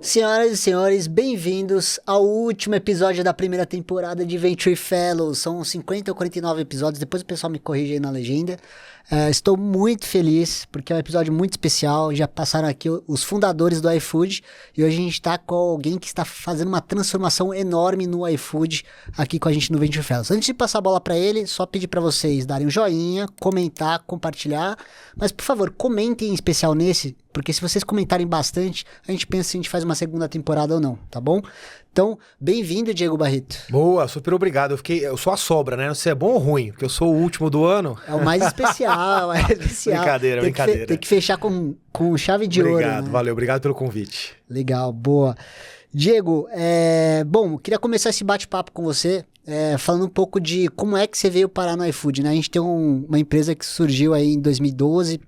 Senhoras e senhores, bem-vindos ao último episódio da primeira temporada de Venture Fellows. São 50 ou 49 episódios, depois o pessoal me corrige aí na legenda. Estou muito feliz, porque é um episódio muito especial. Já passaram aqui os fundadores do iFood e hoje a gente está com alguém que está fazendo uma transformação enorme no iFood aqui com a gente no Venture Fellows. Antes de passar a bola para ele, só pedir para vocês darem um joinha, comentar, compartilhar. Mas, por favor, comentem em especial nesse, porque se vocês comentarem bastante, a gente pensa se a gente faz uma segunda temporada ou não, tá bom? Então, bem-vindo, Diego Barreto. Boa, super obrigado. Eu sou a sobra, né? Não sei se é bom ou ruim, porque eu sou o último do ano. É o mais especial, mais especial. Brincadeira. Tem que fechar com chave de ouro. Obrigado, né? Valeu, obrigado pelo convite. Legal, boa. Diego, bom, queria começar esse bate-papo com você, falando um pouco de como é que você veio parar no iFood, né? A gente tem uma empresa que surgiu aí em 2012,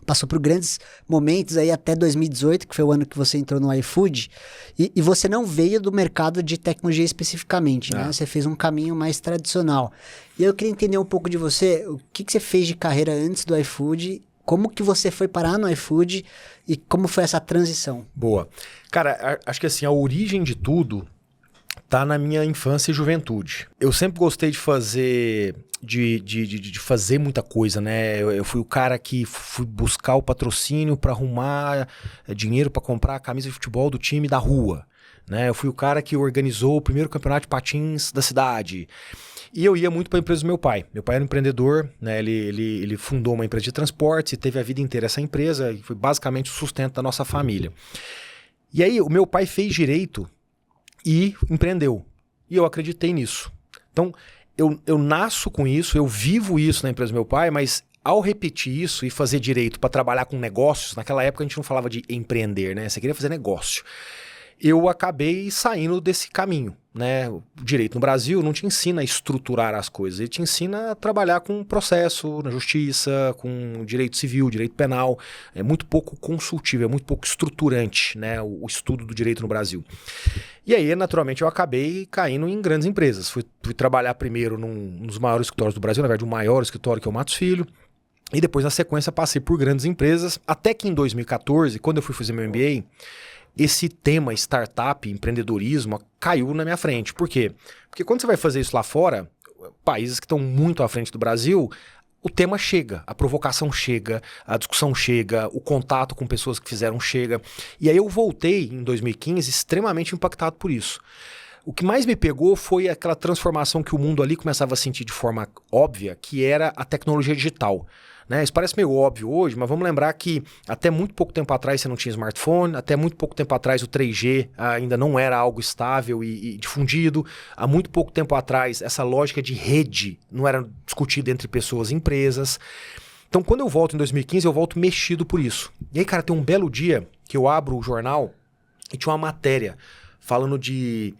passou por grandes momentos aí até 2018, que foi o ano que você entrou no iFood, e você não veio do mercado de tecnologia especificamente, né? Você fez um caminho mais tradicional. E eu queria entender um pouco de você, o que você fez de carreira antes do iFood, como que você foi parar no iFood e como foi essa transição? Boa. Cara, acho que assim, a origem de tudo tá na minha infância e juventude. Eu sempre gostei de fazer... De fazer muita coisa, né? Eu fui o cara que fui buscar o patrocínio para arrumar dinheiro para comprar a camisa de futebol do time da rua, né? Eu fui o cara que organizou o primeiro campeonato de patins da cidade. E eu ia muito para a empresa do meu pai. Meu pai era um empreendedor, né? Ele fundou uma empresa de transportes e teve a vida inteira essa empresa e foi basicamente o sustento da nossa família. E aí o meu pai fez direito e empreendeu. E eu acreditei nisso. Então, eu nasço com isso, eu vivo isso na empresa do meu pai, mas ao repetir isso e fazer direito para trabalhar com negócios, naquela época a gente não falava de empreender, né? Você queria fazer negócio. Eu acabei saindo desse caminho, né? O direito no Brasil não te ensina a estruturar as coisas, ele te ensina a trabalhar com processo, na justiça, com direito civil, direito penal. É muito pouco consultivo, é muito pouco estruturante, né? O estudo do direito no Brasil. E aí, naturalmente, eu acabei caindo em grandes empresas. Fui trabalhar primeiro num dos maiores escritórios do Brasil, na verdade, o maior escritório que é o Matos Filho. E depois, na sequência, passei por grandes empresas. Até que em 2014, quando eu fui fazer meu MBA, esse tema startup, empreendedorismo, caiu na minha frente. Por quê? Porque quando você vai fazer isso lá fora, países que estão muito à frente do Brasil, o tema chega, a provocação chega, a discussão chega, o contato com pessoas que fizeram chega. E aí eu voltei em 2015 extremamente impactado por isso. O que mais me pegou foi aquela transformação que o mundo ali começava a sentir de forma óbvia, que era a tecnologia digital. Né? Isso parece meio óbvio hoje, mas vamos lembrar que até muito pouco tempo atrás você não tinha smartphone, até muito pouco tempo atrás o 3G ainda não era algo estável e difundido, há muito pouco tempo atrás essa lógica de rede não era discutida entre pessoas e empresas. Então quando eu volto em 2015, eu volto mexido por isso. E aí, cara, tem um belo dia que eu abro o jornal e tinha uma matéria falando de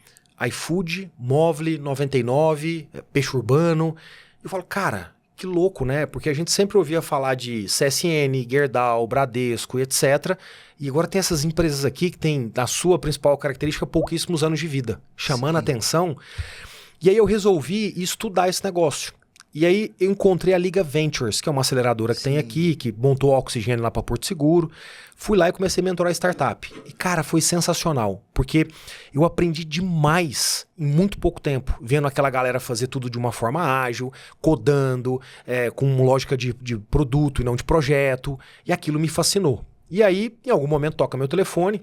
iFood, Movile 99, peixe urbano. Eu falo, cara... Que louco, né? Porque a gente sempre ouvia falar de CSN, Gerdau, Bradesco, etc. E agora tem essas empresas aqui que tem, na sua principal característica, pouquíssimos anos de vida, chamando a atenção. E aí eu resolvi estudar esse negócio. E aí eu encontrei a Liga Ventures, que é uma aceleradora que tem aqui, que montou oxigênio lá para Porto Seguro. Fui lá e comecei a mentorar startup. E, cara, foi sensacional, porque eu aprendi demais em muito pouco tempo, vendo aquela galera fazer tudo de uma forma ágil, codando, com lógica de produto e não de projeto. E aquilo me fascinou. E aí, em algum momento, toca meu telefone.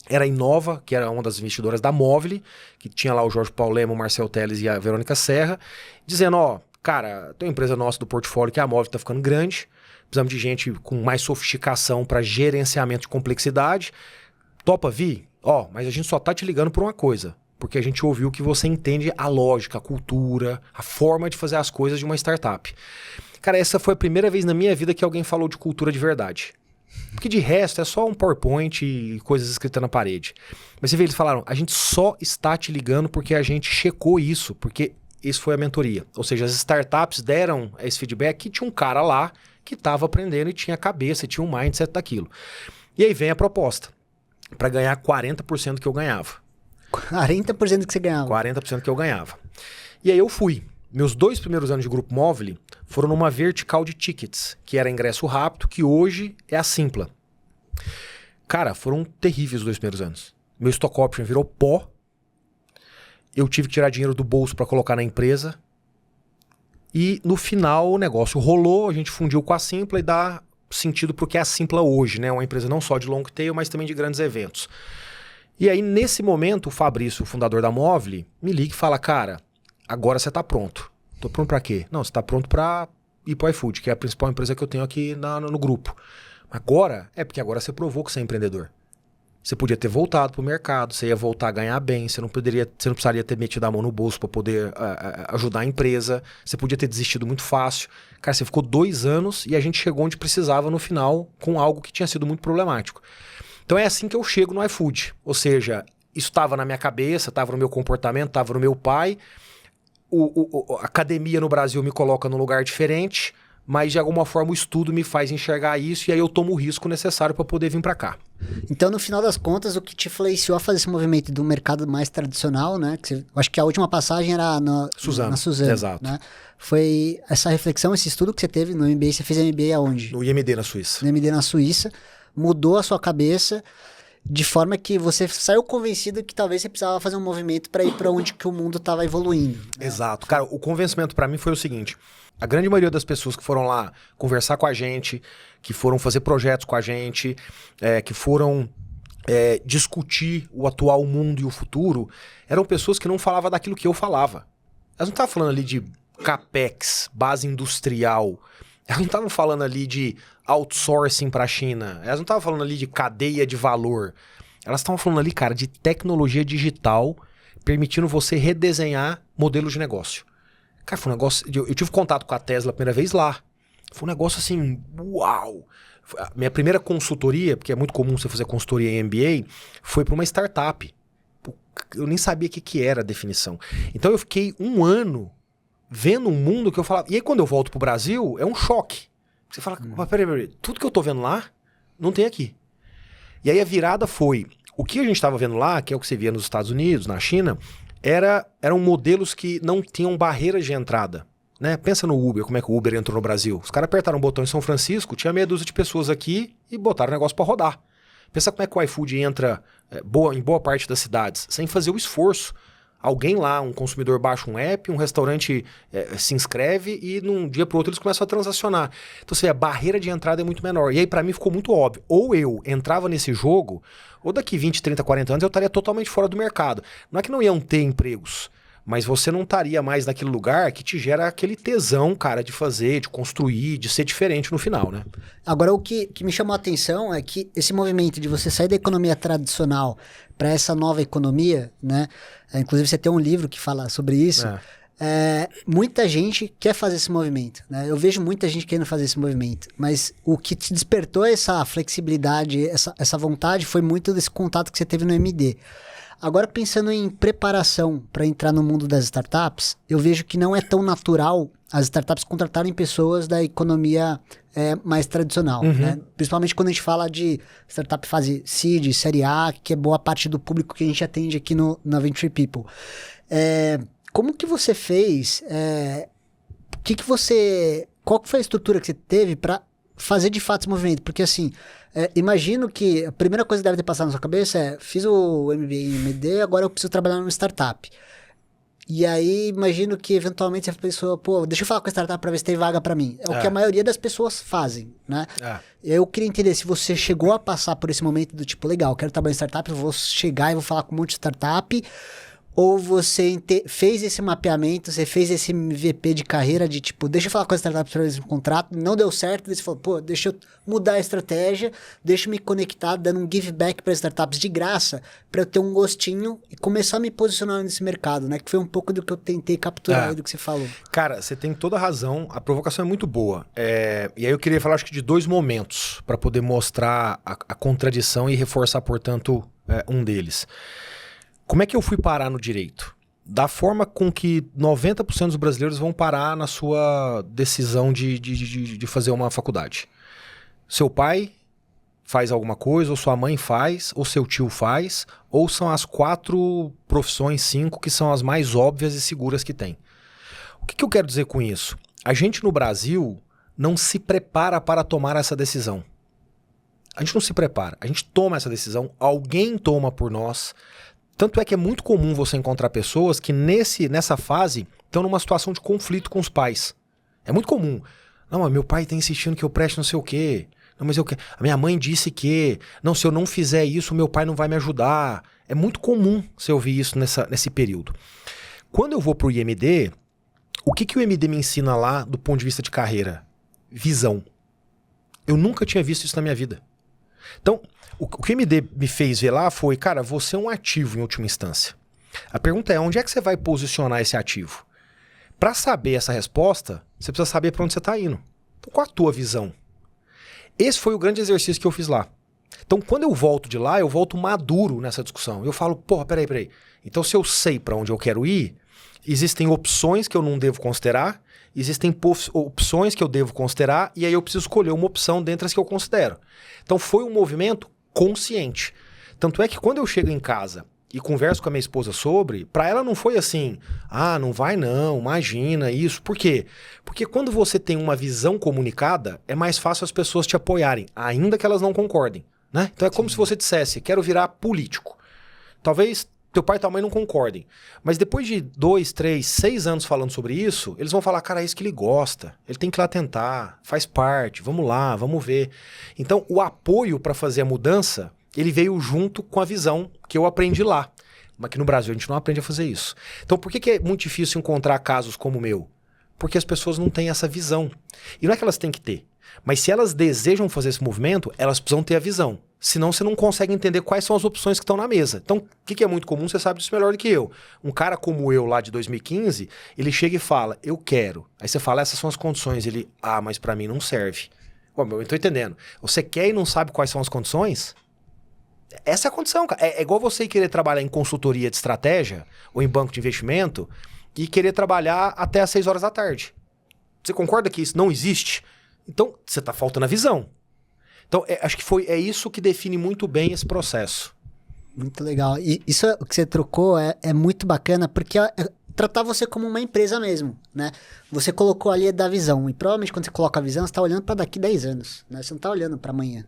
Era a Inova, que era uma das investidoras da Movile, que tinha lá o Jorge Paulo Lema, o Marcel Teles e a Verônica Serra, dizendo, cara, tem uma empresa nossa do portfólio que a Movile está ficando grande, precisamos de gente com mais sofisticação para gerenciamento de complexidade. Topa vir? Mas a gente só tá te ligando por uma coisa, porque a gente ouviu que você entende a lógica, a cultura, a forma de fazer as coisas de uma startup. Cara, essa foi a primeira vez na minha vida que alguém falou de cultura de verdade. Porque de resto é só um PowerPoint e coisas escritas na parede. Mas você vê, eles falaram, a gente só está te ligando porque a gente checou isso, porque isso foi a mentoria. Ou seja, as startups deram esse feedback que tinha um cara lá que estava aprendendo e tinha a cabeça, e tinha um mindset daquilo. E aí vem a proposta, para ganhar 40% do que eu ganhava. 40% do que você ganhava? 40% do que eu ganhava. E aí eu fui. Meus 2 primeiros anos de Grupo Movile foram numa vertical de tickets, que era ingresso rápido, que hoje é a Simpla. Cara, foram terríveis os 2 primeiros anos. meu stock option virou pó, eu tive que tirar dinheiro do bolso para colocar na empresa, e no final o negócio rolou, a gente fundiu com a Simpla e dá sentido pro que é a Simpla hoje, né? Uma empresa não só de long tail, mas também de grandes eventos. E aí, nesse momento, o Fabrício, o fundador da Movile, me liga e fala, cara, agora você tá pronto. Tô pronto pra quê? Não, você tá pronto pra ir pro iFood, que é a principal empresa que eu tenho aqui no grupo. Agora, porque agora você provou que você é empreendedor. Você podia ter voltado pro mercado, você ia voltar a ganhar bem, você não precisaria ter metido a mão no bolso para poder ajudar a empresa, você podia ter desistido muito fácil. Cara, você ficou 2 anos e a gente chegou onde precisava no final com algo que tinha sido muito problemático. Então é assim que eu chego no iFood. Ou seja, isso estava na minha cabeça, estava no meu comportamento, estava no meu pai. A academia no Brasil me coloca num lugar diferente, mas de alguma forma o estudo me faz enxergar isso e aí eu tomo o risco necessário para poder vir para cá. Então, no final das contas, o que te influenciou a fazer esse movimento do mercado mais tradicional, né? Que eu acho que a última passagem era na Suzano. Exato. Né? Foi essa reflexão, esse estudo que você teve no MBA. Você fez MBA aonde? No IMD na Suíça. No IMD na Suíça. Mudou a sua cabeça de forma que você saiu convencido que talvez você precisava fazer um movimento para ir para onde que o mundo estava evoluindo. Né? Exato. Cara, o convencimento para mim foi o seguinte. A grande maioria das pessoas que foram lá conversar com a gente, que foram fazer projetos com a gente, que foram discutir o atual mundo e o futuro, eram pessoas que não falavam daquilo que eu falava. Elas não estavam falando ali de CAPEX, base industrial. Elas não estavam falando ali de outsourcing para a China. Elas não estavam falando ali de cadeia de valor. Elas estavam falando ali, cara, de tecnologia digital, permitindo você redesenhar modelos de negócio. Cara, foi um negócio... Eu tive contato com a Tesla a primeira vez lá. Foi um negócio assim, uau! A minha primeira consultoria, porque é muito comum você fazer consultoria em MBA, foi para uma startup. Eu nem sabia o que era a definição. Então eu fiquei 1 ano vendo um mundo que eu falava... E aí quando eu volto pro Brasil, é um choque. Você fala, mas peraí, tudo que eu tô vendo lá, não tem aqui. E aí a virada foi... O que a gente estava vendo lá, que é o que você via nos Estados Unidos, na China... Eram modelos que não tinham barreiras de entrada. Né? Pensa no Uber, como é que o Uber entrou no Brasil. Os caras apertaram um botão em São Francisco, tinha meia dúzia de pessoas aqui e botaram o negócio para rodar. Pensa como é que o iFood entra em boa parte das cidades, sem fazer o esforço. Alguém lá, um consumidor baixa um app, um restaurante se inscreve e num dia para o outro eles começam a transacionar. Então, assim, a barreira de entrada é muito menor. E aí, para mim, ficou muito óbvio. Ou eu entrava nesse jogo, ou daqui 20, 30, 40 anos eu estaria totalmente fora do mercado. Não é que não iam ter empregos, mas você não estaria mais naquele lugar que te gera aquele tesão, cara, de fazer, de construir, de ser diferente no final, né? Agora, o que me chamou a atenção é que esse movimento de você sair da economia tradicional para essa nova economia, né? Inclusive, você tem um livro que fala sobre isso. Muita gente quer fazer esse movimento, né? Eu vejo muita gente querendo fazer esse movimento, mas o que te despertou essa flexibilidade, essa vontade, foi muito desse contato que você teve no MD. Agora, pensando em preparação para entrar no mundo das startups, eu vejo que não é tão natural as startups contratarem pessoas da economia mais tradicional, né? Principalmente quando a gente fala de startup fase seed, série A, que é boa parte do público que a gente atende aqui na Venture People. Como que você fez? Qual que foi a estrutura que você teve para fazer de fato esse movimento? Porque assim, imagino que a primeira coisa que deve ter passado na sua cabeça fiz o MBA em MD, agora eu preciso trabalhar numa startup. E aí, imagino que eventualmente a pessoa, deixa eu falar com a startup para ver se tem vaga para mim. É o que a maioria das pessoas fazem, né? Eu queria entender se você chegou a passar por esse momento do tipo, legal, quero trabalhar em startup, eu vou chegar e vou falar com um monte de startup. Ou você fez esse mapeamento, você fez esse MVP de carreira de tipo, deixa eu falar com a startup para esse contrato, não deu certo, daí você falou, deixa eu mudar a estratégia, deixa eu me conectar, dando um give back para startups de graça, para eu ter um gostinho e começar a me posicionar nesse mercado, né? Que foi um pouco do que eu tentei capturar aí do que você falou. Cara, você tem toda a razão, a provocação é muito boa. E aí eu queria falar, acho que de 2 momentos, para poder mostrar a contradição e reforçar, portanto, um deles. Como é que eu fui parar no direito? Da forma com que 90% dos brasileiros vão parar na sua decisão de fazer uma faculdade. Seu pai faz alguma coisa, ou sua mãe faz, ou seu tio faz, ou são as 4 profissões, 5, que são as mais óbvias e seguras que tem. O que eu quero dizer com isso? A gente no Brasil não se prepara para tomar essa decisão. A gente não se prepara. A gente toma essa decisão, alguém toma por nós. Tanto é que é muito comum você encontrar pessoas que nessa fase estão numa situação de conflito com os pais. É muito comum. Não, mas meu pai tá insistindo que eu preste não sei o quê. Não, mas a minha mãe disse que... Não, se eu não fizer isso, meu pai não vai me ajudar. É muito comum você ouvir isso nesse período. Quando eu vou pro IMD, o que o IMD me ensina lá do ponto de vista de carreira? Visão. Eu nunca tinha visto isso na minha vida. Então, o que o IMD me fez ver lá foi, cara, você é um ativo em última instância. A pergunta é, onde é que você vai posicionar esse ativo? Para saber essa resposta, você precisa saber para onde você está indo. Então, qual a tua visão? Esse foi o grande exercício que eu fiz lá. Então, quando eu volto de lá, eu volto maduro nessa discussão. Eu falo, porra, peraí. Então, se eu sei para onde eu quero ir, existem opções que eu não devo considerar, existem opções que eu devo considerar, e aí eu preciso escolher uma opção dentre as que eu considero. Então, foi um movimento consciente. Tanto é que quando eu chego em casa e converso com a minha esposa sobre, para ela não foi assim, não vai não, imagina isso. Por quê? Porque quando você tem uma visão comunicada, é mais fácil as pessoas te apoiarem, ainda que elas não concordem, né? Então é como se você dissesse, quero virar político. Talvez teu pai e tua mãe não concordem, mas depois de 2, 3, 6 anos falando sobre isso, eles vão falar, cara, é isso que ele gosta, ele tem que ir lá tentar, faz parte, vamos lá, vamos ver. Então o apoio para fazer a mudança, ele veio junto com a visão que eu aprendi lá. Mas aqui no Brasil a gente não aprende a fazer isso. Então por que é muito difícil encontrar casos como o meu? Porque as pessoas não têm essa visão. E não é que elas têm que ter. Mas se elas desejam fazer esse movimento, elas precisam ter a visão. Senão você não consegue entender quais são as opções que estão na mesa. Então o que é muito comum, você sabe disso melhor do que eu. Um cara como eu lá de 2015, ele chega e fala, eu quero. Aí você fala, essas são as condições. Ele, mas pra mim não serve. Pô, eu tô entendendo. Você quer e não sabe quais são as condições? Essa é a condição, cara. É igual você querer trabalhar em consultoria de estratégia ou em banco de investimento e querer trabalhar até às 6 horas da tarde. Você concorda que isso não existe? Então, você está faltando a visão. Então, acho que é isso que define muito bem esse processo. Muito legal. E isso que você trocou é muito bacana, porque tratar você como uma empresa mesmo, né? Você colocou ali da visão. E provavelmente quando você coloca a visão, você está olhando para daqui 10 anos, né? Você não está olhando para amanhã.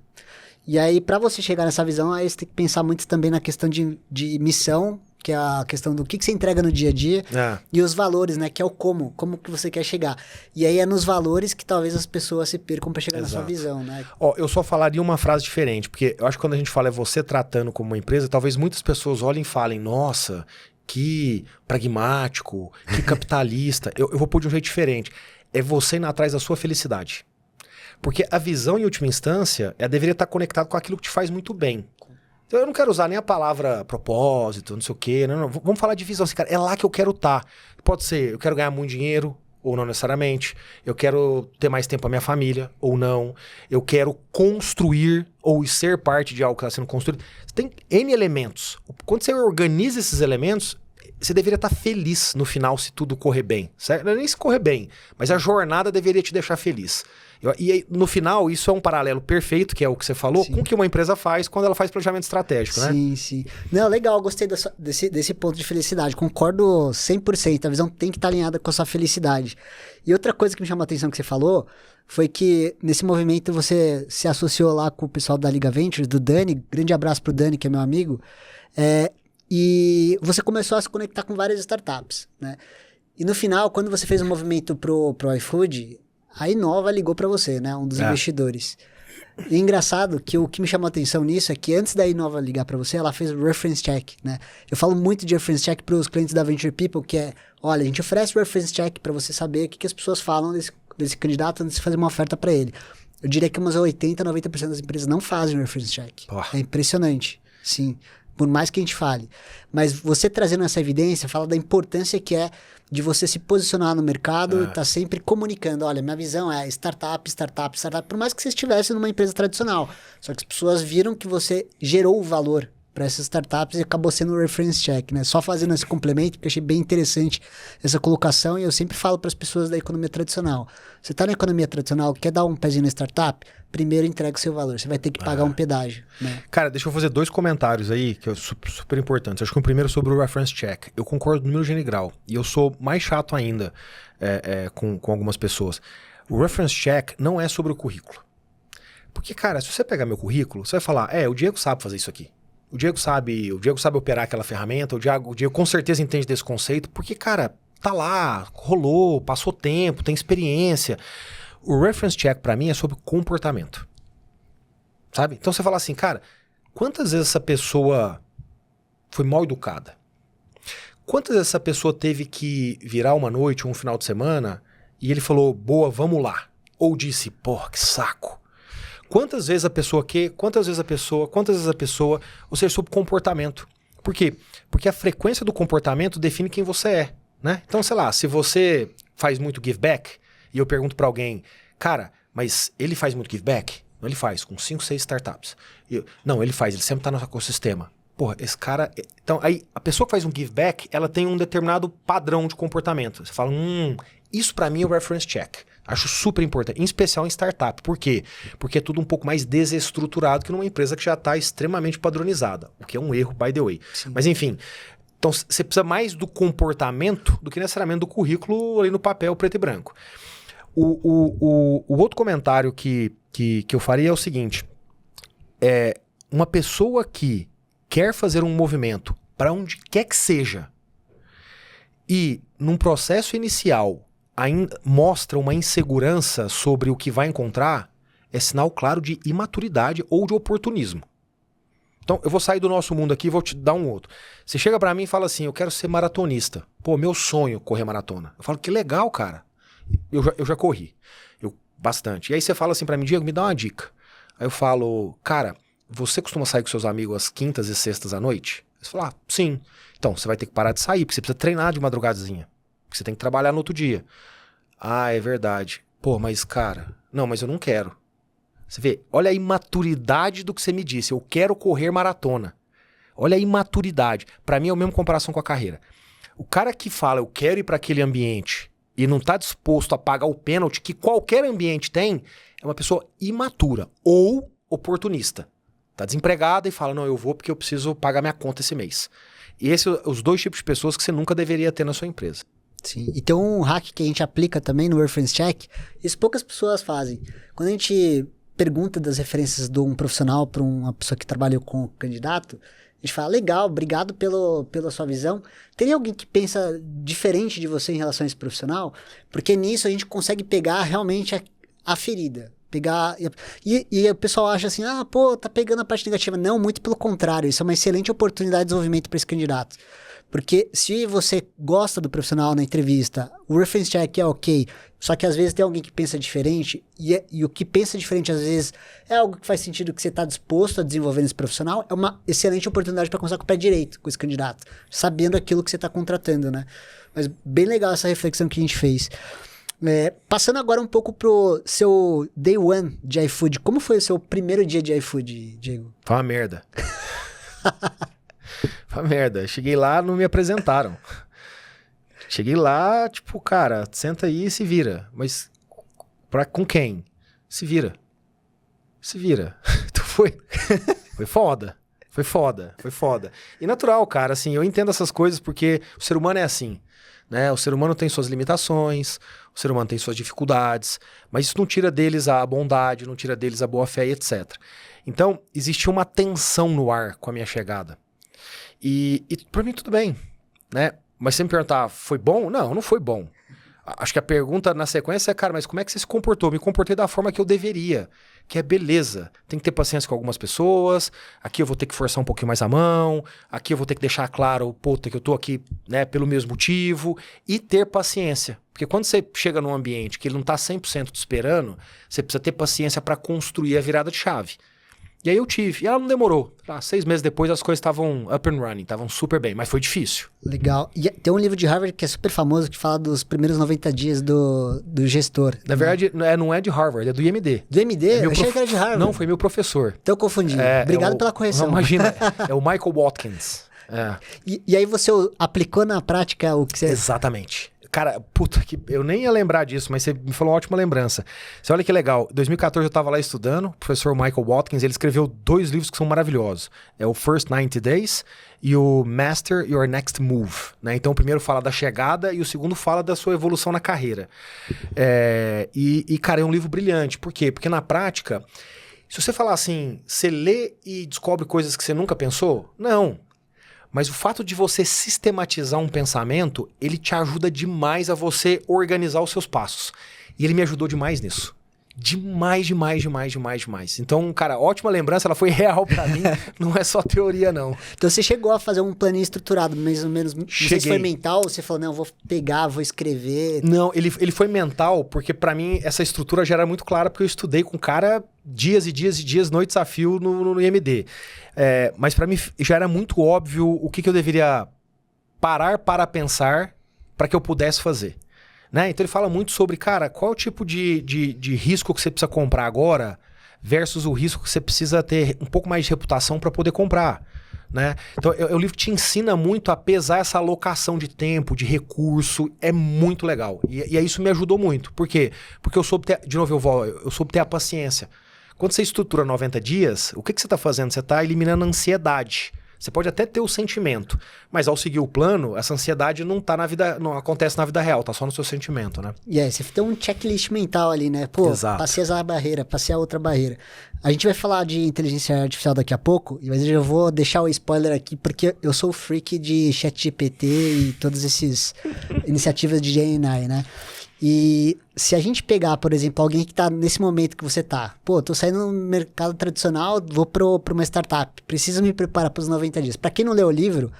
E aí, para você chegar nessa visão, aí você tem que pensar muito também na questão de missão, que é a questão do que você entrega no dia a dia, e os valores, né? Que é o como que você quer chegar. E aí é nos valores que talvez as pessoas se percam para chegar na sua visão, né? Eu só falaria uma frase diferente, porque eu acho que quando a gente fala você tratando como uma empresa, talvez muitas pessoas olhem e falem, nossa, que pragmático, que capitalista. Eu vou pôr de um jeito diferente. É você indo atrás da sua felicidade. Porque a visão, em última instância, deveria estar conectada com aquilo que te faz muito bem. Então eu não quero usar nem a palavra propósito, não sei o quê. Não. Vamos falar de visão. Assim, cara, é lá que eu quero estar. Pode ser, eu quero ganhar muito dinheiro, ou não necessariamente. Eu quero ter mais tempo com a minha família, ou não. Eu quero construir ou ser parte de algo que está sendo construído. Tem N elementos. Quando você organiza esses elementos, você deveria estar feliz no final se tudo correr bem. Certo? Não é nem se correr bem, mas a jornada deveria te deixar feliz. E no final, isso é um paralelo perfeito, que é o que você falou, com o que uma empresa faz quando ela faz planejamento estratégico, né? Sim. Não, legal, gostei desse ponto de felicidade. Concordo 100%. A visão tem que estar alinhada com a sua felicidade. E outra coisa que me chamou a atenção que você falou foi que nesse movimento você se associou lá com o pessoal da Liga Ventures, do Dani. Grande abraço pro Dani, que é meu amigo. E você começou a se conectar com várias startups, né? E no final, quando você fez um movimento pro iFood, a Inova ligou para você, né? Um dos investidores. E é engraçado que o que me chamou a atenção nisso é que antes da Inova ligar para você, ela fez o reference check, né? Eu falo muito de reference check para os clientes da Venture People, que é, olha, a gente oferece reference check para você saber o que as pessoas falam desse candidato antes de fazer uma oferta para ele. Eu diria que umas 80, 90% das empresas não fazem reference check. É impressionante, sim. Por mais que a gente fale. Mas você trazendo essa evidência, fala da importância que é de você se posicionar no mercado e tá sempre comunicando. Olha, minha visão é startup. Por mais que você estivesse numa empresa tradicional. Só que as pessoas viram que você gerou valor para essas startups e acabou sendo um reference check, né? Só fazendo esse complemento, porque eu achei bem interessante essa colocação. E eu sempre falo para as pessoas da economia tradicional. Você está na economia tradicional, quer dar um pezinho na startup? Primeiro entrega o seu valor. Você vai ter que pagar um pedágio, né? Cara, deixa eu fazer 2 comentários aí, que é super importantes. Acho que o primeiro é sobre o reference check. Eu concordo no número general. E eu sou mais chato ainda com algumas pessoas. O reference check não é sobre o currículo. Porque, cara, se você pegar meu currículo, você vai falar, o Diego sabe fazer isso aqui. O Diego sabe operar aquela ferramenta, o Diego com certeza entende desse conceito, porque, cara, tá lá, rolou, passou tempo, tem experiência. O reference check pra mim é sobre comportamento. Sabe? Então você fala assim, cara, quantas vezes essa pessoa foi mal educada? Quantas vezes essa pessoa teve que virar uma noite ou um final de semana e ele falou, boa, vamos lá. Ou disse, porra, que saco. Quantas vezes a pessoa, ou seja, sobre comportamento. Por quê? Porque a frequência do comportamento define quem você é, né? Então, sei lá, se você faz muito give back, e eu pergunto pra alguém, cara, mas ele faz muito give back? Não, ele faz, com 5, 6 startups. Não, ele sempre tá no ecossistema. Porra, esse cara... Então, aí, a pessoa que faz um give back, ela tem um determinado padrão de comportamento. Você fala, isso pra mim é o reference check. Acho super importante, em especial em startup. Por quê? Porque é tudo um pouco mais desestruturado que numa empresa que já está extremamente padronizada. O que é um erro, by the way. Sim. Mas enfim, então você precisa mais do comportamento do que necessariamente do currículo ali no papel preto e branco. O outro comentário que eu faria é o seguinte. Uma pessoa que quer fazer um movimento para onde quer que seja e num processo inicial mostra uma insegurança sobre o que vai encontrar, é sinal claro de imaturidade ou de oportunismo. Então, eu vou sair do nosso mundo aqui e vou te dar um outro. Você chega pra mim e fala assim, eu quero ser maratonista. Pô, meu sonho é correr maratona. Eu falo, que legal, cara. Eu já corri. Bastante. E aí você fala assim pra mim, Diego, me dá uma dica. Aí eu falo, cara, você costuma sair com seus amigos às quintas e sextas à noite? Você fala, sim. Então, você vai ter que parar de sair, porque você precisa treinar de madrugadazinha. Você tem que trabalhar no outro dia. Ah, é verdade. Pô, mas cara... Não, mas eu não quero. Você vê, olha a imaturidade do que você me disse. Eu quero correr maratona. Olha a imaturidade. Pra mim é a mesma comparação com a carreira. O cara que fala, eu quero ir pra aquele ambiente e não tá disposto a pagar o pênalti que qualquer ambiente tem, é uma pessoa imatura ou oportunista. Tá desempregado e fala, não, eu vou porque eu preciso pagar minha conta esse mês. E esses são os dois tipos de pessoas que você nunca deveria ter na sua empresa. Sim, e tem um hack que a gente aplica também no Reference Check, isso poucas pessoas fazem. Quando a gente pergunta das referências de um profissional para uma pessoa que trabalha com o candidato, a gente fala, legal, obrigado pela sua visão. Tem alguém que pensa diferente de você em relação a esse profissional? Porque nisso a gente consegue pegar realmente a ferida. E o pessoal acha assim, tá pegando a parte negativa. Não, muito pelo contrário, isso é uma excelente oportunidade de desenvolvimento para esse candidato. Porque se você gosta do profissional na entrevista, o reference check é ok, só que às vezes tem alguém que pensa diferente, e o que pensa diferente às vezes é algo que faz sentido que você está disposto a desenvolver nesse profissional, é uma excelente oportunidade para começar com o pé direito com esse candidato, sabendo aquilo que você está contratando, né? Mas bem legal essa reflexão que a gente fez. Passando agora um pouco pro seu day one de iFood, como foi o seu primeiro dia de iFood, Diego? Foi uma merda. Foi uma merda. Cheguei lá, não me apresentaram. Cheguei lá, tipo, cara, senta aí e se vira. Mas com quem? Se vira. Então foi foda. Foi foda. E natural, cara, assim, eu entendo essas coisas porque o ser humano é assim, né? O ser humano tem suas limitações, o ser humano tem suas dificuldades, mas isso não tira deles a bondade, não tira deles a boa fé e etc. Então, existia uma tensão no ar com a minha chegada. E pra mim tudo bem, né? Mas você me perguntar, foi bom? Não foi bom. Acho que a pergunta na sequência é, cara, mas como é que você se comportou? Me comportei da forma que eu deveria, que é beleza. Tem que ter paciência com algumas pessoas, aqui eu vou ter que forçar um pouquinho mais a mão, aqui eu vou ter que deixar claro, puta, que eu tô aqui, né, pelo mesmo motivo, e ter paciência. Porque quando você chega num ambiente que ele não tá 100% te esperando, você precisa ter paciência para construir a virada de chave. E aí eu tive, e ela não demorou. 6 meses depois as coisas estavam up and running, estavam super bem, mas foi difícil. Legal. E tem um livro de Harvard que é super famoso, que fala dos primeiros 90 dias do gestor. Na verdade, não é de Harvard, é do IMD. Do IMD? Eu achei que era de Harvard. Não, foi meu professor. Então eu confundi. Obrigado pela correção. Não, imagina, é o Michael Watkins. E aí você aplicou na prática o que você... Exatamente. Cara, puta, eu nem ia lembrar disso, mas você me falou uma ótima lembrança. Você olha que legal, em 2014 eu tava lá estudando, o professor Michael Watkins, ele escreveu 2 livros que são maravilhosos. É o First 90 Days e o Master Your Next Move, né? Então o primeiro fala da chegada e o segundo fala da sua evolução na carreira. Cara, é um livro brilhante. Por quê? Porque na prática, Se você falar assim, você lê e descobre coisas que você nunca pensou? Não. Mas o fato de você sistematizar um pensamento, ele te ajuda demais a você organizar os seus passos. E ele me ajudou demais nisso. Demais. Então, cara, ótima lembrança, ela foi real pra mim, não é só teoria, não. Então você chegou a fazer um planinho estruturado, mais ou menos, não sei se foi mental, ou você falou, não, eu vou pegar, vou escrever. Não, ele foi mental, porque pra mim essa estrutura já era muito clara, porque eu estudei com o cara dias e dias, noites a fio no IMD. Mas pra mim já era muito óbvio o que eu deveria parar para pensar para que eu pudesse fazer. Né? Então ele fala muito sobre, cara, qual é o tipo de risco que você precisa comprar agora versus o risco que você precisa ter um pouco mais de reputação para poder comprar. Né? Então o livro te ensina muito a pesar essa alocação de tempo, de recurso, é muito legal. E isso me ajudou muito. Por quê? Porque eu soube ter, de novo eu soube ter a paciência. Quando você estrutura 90 dias, o que você está fazendo? Você está eliminando a ansiedade. Você pode até ter o sentimento, mas ao seguir o plano, essa ansiedade não acontece na vida real, tá só no seu sentimento, né? E aí, você tem um checklist mental ali, né? Pô, exato. Passei essa barreira, passei a outra barreira. A gente vai falar de inteligência artificial daqui a pouco, mas eu já vou deixar o spoiler aqui, porque eu sou freak de ChatGPT e todas essas iniciativas de GenAI, né? E se a gente pegar, por exemplo, alguém que tá nesse momento que você tá, pô, tô saindo no mercado tradicional, vou pra uma startup, preciso me preparar pros 90 dias. Pra quem não leu o livro,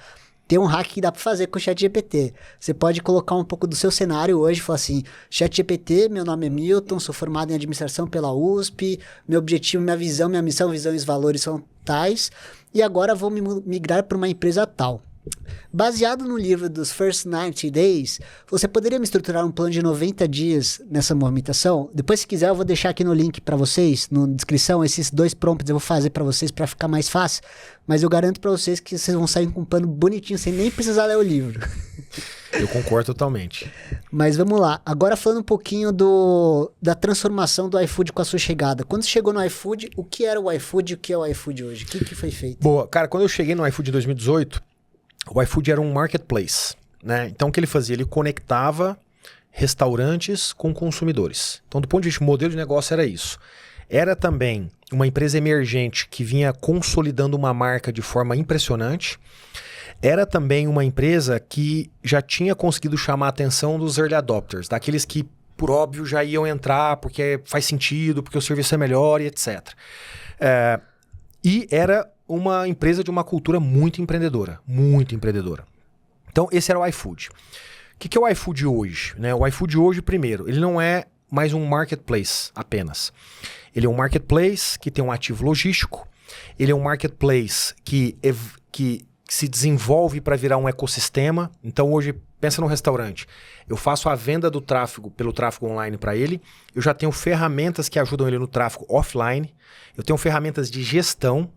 tem um hack que dá pra fazer com o ChatGPT. Você pode colocar um pouco do seu cenário hoje e falar assim, ChatGPT, meu nome é Milton, sou formado em administração pela USP, meu objetivo, minha visão, minha missão, visão e os valores são tais, e agora vou me migrar para uma empresa tal. Baseado no livro dos First 90 Days, você poderia me estruturar um plano de 90 dias nessa movimentação? Depois, se quiser, eu vou deixar aqui no link para vocês, na descrição, esses 2 prompts eu vou fazer para vocês para ficar mais fácil, mas eu garanto para vocês que vocês vão sair com um plano bonitinho, sem nem precisar ler o livro. Eu concordo totalmente. Mas vamos lá, agora falando um pouquinho da transformação do iFood com a sua chegada. Quando você chegou no iFood, o que era o iFood e o que é o iFood hoje? O que foi feito? Boa, cara, quando eu cheguei no iFood em 2018, o iFood era um marketplace, né? Então o que ele fazia? Ele conectava restaurantes com consumidores. Então do ponto de vista do modelo de negócio era isso. Era também uma empresa emergente que vinha consolidando uma marca de forma impressionante. Era também uma empresa que já tinha conseguido chamar a atenção dos early adopters, daqueles que, por óbvio, já iam entrar porque faz sentido, porque o serviço é melhor e etc. E era uma empresa de uma cultura muito empreendedora. Então, esse era o iFood. O que é o iFood hoje? Né? O iFood hoje, primeiro, ele não é mais um marketplace apenas. Ele é um marketplace que tem um ativo logístico. Ele é um marketplace que se desenvolve para virar um ecossistema. Então, hoje, pensa num restaurante. Eu faço a venda do tráfego pelo tráfego online para ele. Eu já tenho ferramentas que ajudam ele no tráfego offline. Eu tenho ferramentas de gestão.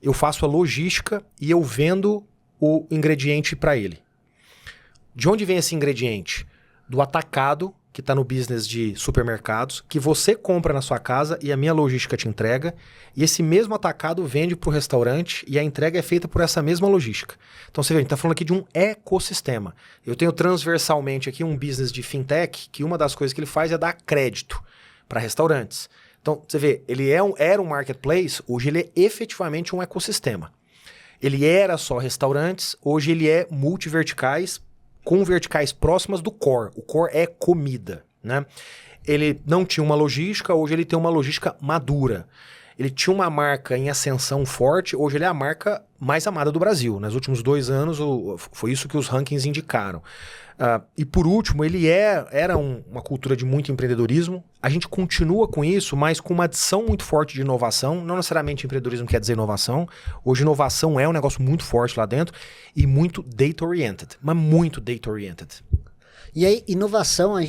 Eu faço a logística e eu vendo o ingrediente para ele. De onde vem esse ingrediente? Do atacado, que está no business de supermercados, que você compra na sua casa e a minha logística te entrega. E esse mesmo atacado vende para o restaurante e a entrega é feita por essa mesma logística. Então você vê, a gente está falando aqui de um ecossistema. Eu tenho transversalmente aqui um business de fintech, que uma das coisas que ele faz é dar crédito para restaurantes. Então, você vê, ele era um marketplace, hoje ele é efetivamente um ecossistema. Ele era só restaurantes, hoje ele é multiverticais, com verticais próximas do core. O core é comida, né? Ele não tinha uma logística, hoje ele tem uma logística madura. Ele tinha uma marca em ascensão forte, hoje ele é a marca mais amada do Brasil. Nos últimos 2 anos, foi isso que os rankings indicaram. E por último, ele era uma cultura de muito empreendedorismo. A gente continua com isso, mas com uma adição muito forte de inovação. Não necessariamente empreendedorismo quer dizer inovação. Hoje inovação é um negócio muito forte lá dentro e muito data-oriented, mas muito data-oriented. E aí, inovação, eu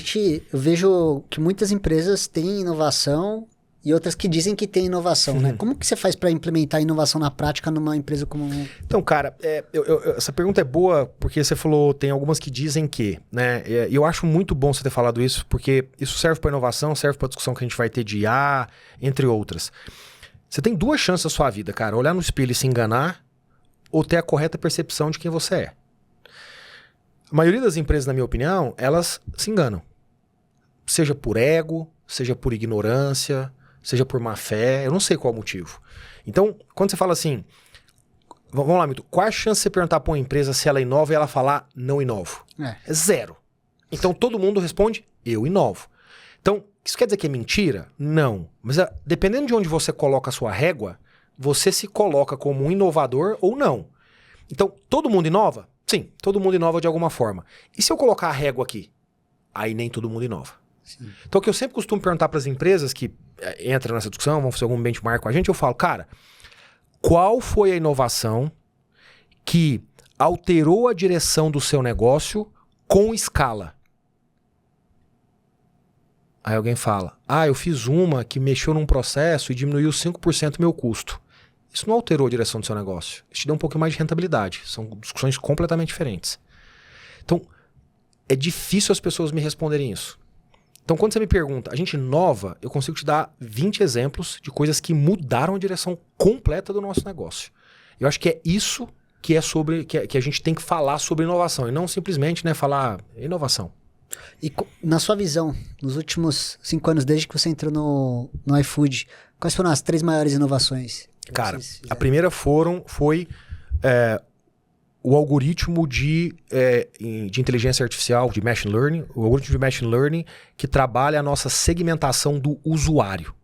vejo que muitas empresas têm inovação e outras que dizem que tem inovação, né? Como que você faz para implementar inovação na prática numa empresa como... Então, cara, essa pergunta é boa porque você falou, tem algumas que dizem que, né? E eu acho muito bom você ter falado isso, porque isso serve para inovação, serve para discussão que a gente vai ter de IA, entre outras. Você tem 2 chances na sua vida, cara. Olhar no espelho e se enganar ou ter a correta percepção de quem você é. A maioria das empresas, na minha opinião, elas se enganam. Seja por ego, seja por ignorância... seja por má fé, eu não sei qual o motivo. Então, quando você fala assim, vamos lá, Milton, qual a chance de você perguntar para uma empresa se ela inova e ela falar não inovo? É 0. Então todo mundo responde, eu inovo. Então, isso quer dizer que é mentira? Não. Mas dependendo de onde você coloca a sua régua, você se coloca como um inovador ou não. Então, todo mundo inova? Sim, todo mundo inova de alguma forma. E se eu colocar a régua aqui? Aí nem todo mundo inova. Sim. Então, o que eu sempre costumo perguntar para as empresas que entram nessa discussão, vão fazer algum benchmark com a gente, eu falo, cara, qual foi a inovação que alterou a direção do seu negócio com escala? Aí alguém fala, eu fiz uma que mexeu num processo e diminuiu 5% o meu custo. Isso não alterou a direção do seu negócio. Isso te deu um pouquinho mais de rentabilidade. São discussões completamente diferentes. Então, é difícil as pessoas me responderem isso. Então, quando você me pergunta, a gente inova, eu consigo te dar 20 exemplos de coisas que mudaram a direção completa do nosso negócio. Eu acho que é isso que é sobre que a gente tem que falar sobre inovação. E não simplesmente falar inovação. E na sua visão, nos últimos 5 anos, desde que você entrou no iFood, quais foram as 3 maiores inovações? Cara, a primeira foi o algoritmo de inteligência artificial, de machine learning, o algoritmo de machine learning que trabalha a nossa segmentação do usuário.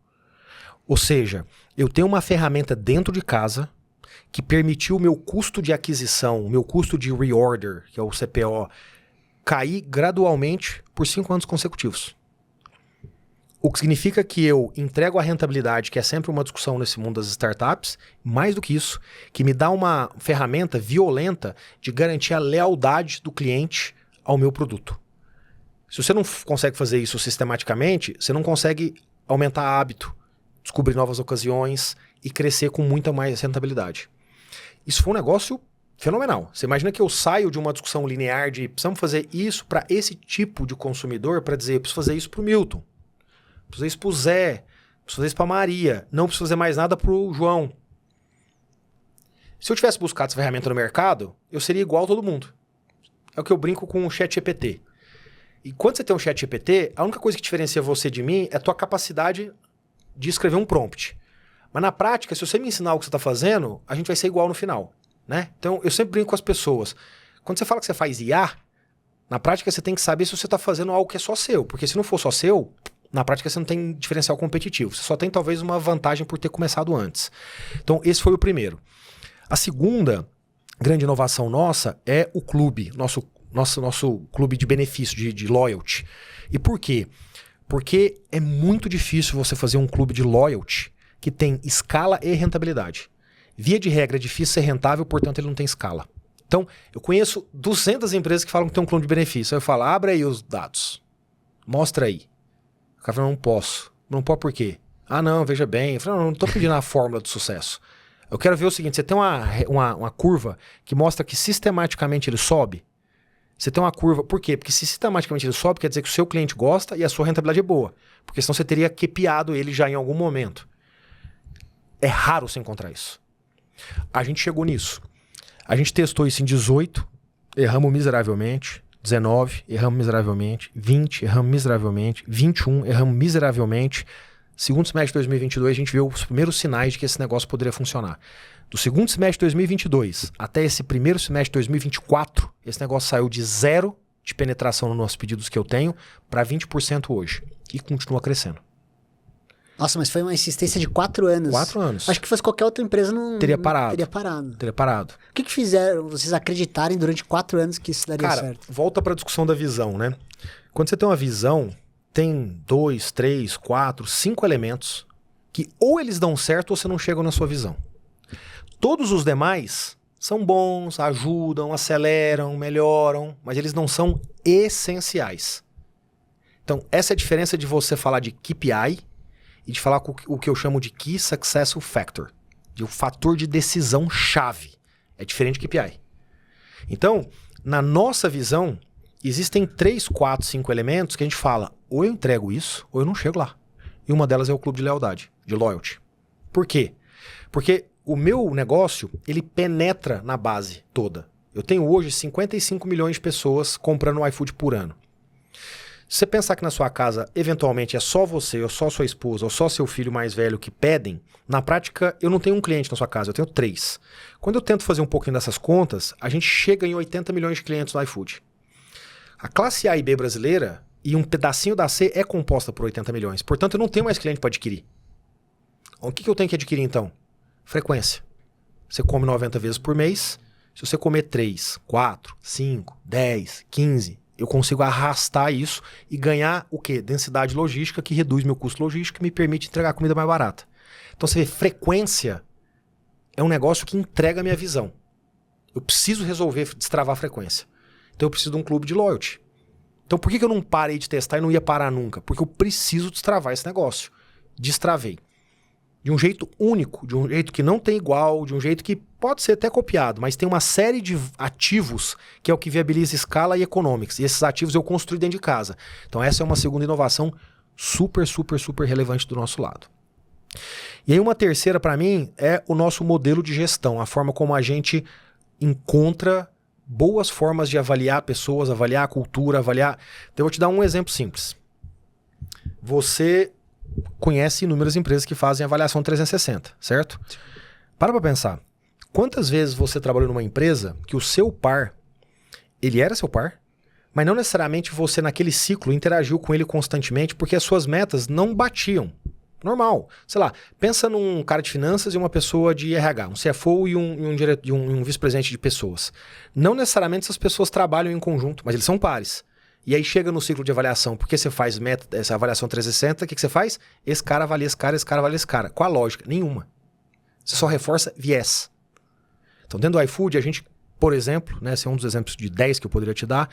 Ou seja, eu tenho uma ferramenta dentro de casa que permitiu o meu custo de aquisição, o meu custo de reorder, que é o CPO, cair gradualmente por 5 anos consecutivos. O que significa que eu entrego a rentabilidade, que é sempre uma discussão nesse mundo das startups, mais do que isso, que me dá uma ferramenta violenta de garantir a lealdade do cliente ao meu produto. Se você não consegue fazer isso sistematicamente, você não consegue aumentar hábito, descobrir novas ocasiões e crescer com muita mais rentabilidade. Isso foi um negócio fenomenal. Você imagina que eu saio de uma discussão linear de precisamos fazer isso para esse tipo de consumidor para dizer, eu preciso fazer isso para o Milton. Preciso fazer isso pro Zé, preciso fazer isso pra Maria, não preciso fazer mais nada pro João. Se eu tivesse buscado essa ferramenta no mercado, eu seria igual a todo mundo. É o que eu brinco com o ChatGPT. E quando você tem um ChatGPT, a única coisa que diferencia você de mim é a tua capacidade de escrever um prompt. Mas na prática, se você me ensinar o que você está fazendo, a gente vai ser igual no final, né? Então, eu sempre brinco com as pessoas. Quando você fala que você faz IA, na prática você tem que saber se você está fazendo algo que é só seu. Porque se não for só seu, na prática você não tem diferencial competitivo. Você só tem talvez uma vantagem por ter começado antes. Então, esse foi o primeiro. A segunda grande inovação nossa é o clube, nosso clube de benefício, de loyalty. E por quê? Porque é muito difícil você fazer um clube de loyalty que tem escala e rentabilidade. Via de regra, é difícil ser rentável, portanto ele não tem escala. Então, eu conheço 200 empresas que falam que tem um clube de benefício. Aí eu falo, abre aí os dados. Mostra aí. O cara fala, não posso. Não pode por quê? Não, veja bem. Eu falo, não estou pedindo a fórmula do sucesso. Eu quero ver o seguinte, você tem uma curva que mostra que sistematicamente ele sobe. Você tem uma curva, por quê? Porque se sistematicamente ele sobe, quer dizer que o seu cliente gosta e a sua rentabilidade é boa. Porque senão você teria QPado ele já em algum momento. É raro você encontrar isso. A gente chegou nisso. A gente testou isso em 18, erramos miseravelmente. 19, erramos miseravelmente. 20, erramos miseravelmente. 21, erramos miseravelmente. Segundo semestre de 2022, a gente viu os primeiros sinais de que esse negócio poderia funcionar. Do segundo semestre de 2022 até esse primeiro semestre de 2024, esse negócio saiu de 0 de penetração nos nossos pedidos que eu tenho para 20% hoje. E continua crescendo. Nossa, mas foi uma insistência de 4 anos. 4 anos. Acho que fosse qualquer outra empresa não teria parado. Teria parado. O que fizeram vocês acreditarem durante 4 anos que isso daria certo? Cara, volta para a discussão da visão, né? Quando você tem uma visão, tem 2, 3, 4, 5 elementos que ou eles dão certo ou você não chega na sua visão. Todos os demais são bons, ajudam, aceleram, melhoram, mas eles não são essenciais. Então, essa é a diferença de você falar de KPI e de falar com o que eu chamo de Key Successful Factor, de um fator de decisão chave. É diferente de KPI. Então, na nossa visão, existem 3, 4, 5 elementos que a gente fala, ou eu entrego isso, ou eu não chego lá. E uma delas é o clube de lealdade, de loyalty. Por quê? Porque o meu negócio, ele penetra na base toda. Eu tenho hoje 55 milhões de pessoas comprando o iFood por ano. Se você pensar que na sua casa, eventualmente, é só você, ou só sua esposa, ou só seu filho mais velho que pedem, na prática, eu não tenho um cliente na sua casa, eu tenho 3. Quando eu tento fazer um pouquinho dessas contas, a gente chega em 80 milhões de clientes no iFood. A classe A e B brasileira, e um pedacinho da C é composta por 80 milhões. Portanto, eu não tenho mais cliente para adquirir. O que eu tenho que adquirir, então? Frequência. Você come 90 vezes por mês. Se você comer 3, 4, 5, 10, 15... eu consigo arrastar isso e ganhar o quê? Densidade logística, que reduz meu custo logístico e me permite entregar comida mais barata. Então você vê, frequência é um negócio que entrega a minha visão. Eu preciso resolver destravar a frequência. Então eu preciso de um clube de loyalty. Então por que eu não parei de testar e não ia parar nunca? Porque eu preciso destravar esse negócio. Destravei. De um jeito único, de um jeito que não tem igual, de um jeito que pode ser até copiado, mas tem uma série de ativos que é o que viabiliza escala e economics. E esses ativos eu construí dentro de casa. Então essa é uma segunda inovação super, super, super relevante do nosso lado. E aí uma terceira para mim é o nosso modelo de gestão, a forma como a gente encontra boas formas de avaliar pessoas, avaliar a cultura, avaliar... Então eu vou te dar um exemplo simples. Você conhece inúmeras empresas que fazem avaliação 360, certo? Para pensar. Quantas vezes você trabalhou numa empresa que o seu par, ele era seu par, mas não necessariamente você naquele ciclo interagiu com ele constantemente porque as suas metas não batiam. Normal. Sei lá, pensa num cara de finanças e uma pessoa de RH, um CFO e um vice-presidente de pessoas. Não necessariamente essas pessoas trabalham em conjunto, mas eles são pares. E aí chega no ciclo de avaliação, porque você faz essa avaliação 360, o que você faz? Esse cara avalia esse cara, esse cara avalia esse cara. Qual a lógica? Nenhuma. Você só reforça viés. Então dentro do iFood, a gente, por exemplo, né, esse é um dos exemplos de 10 que eu poderia te dar,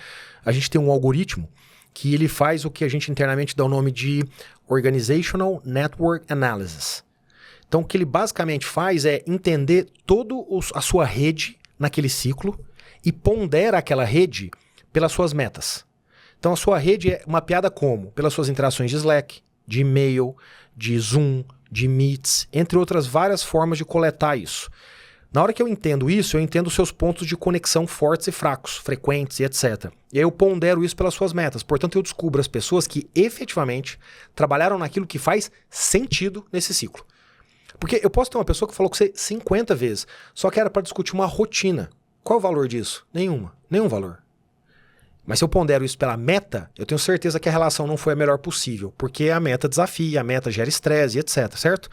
a gente tem um algoritmo que ele faz o que a gente internamente dá o nome de Organizational Network Analysis. Então o que ele basicamente faz é entender toda a sua rede naquele ciclo e pondera aquela rede pelas suas metas. Então a sua rede é mapeada como? Pelas suas interações de Slack, de e-mail, de Zoom, de Meets, entre outras várias formas de coletar isso. Na hora que eu entendo isso, eu entendo os seus pontos de conexão fortes e fracos, frequentes e etc. E aí eu pondero isso pelas suas metas. Portanto, eu descubro as pessoas que efetivamente trabalharam naquilo que faz sentido nesse ciclo. Porque eu posso ter uma pessoa que falou com você 50 vezes, só que era para discutir uma rotina. Qual é o valor disso? Nenhum valor. Mas se eu pondero isso pela meta, eu tenho certeza que a relação não foi a melhor possível, porque a meta desafia, a meta gera estresse e etc, certo?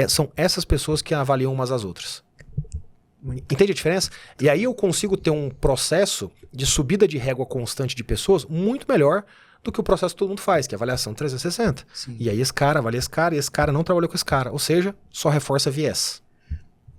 São essas pessoas que avaliam umas às outras. Entende a diferença? E aí eu consigo ter um processo de subida de régua constante de pessoas muito melhor do que o processo que todo mundo faz, que é avaliação 360. Sim. E aí esse cara avalia esse cara e esse cara não trabalhou com esse cara. Ou seja, só reforça viés.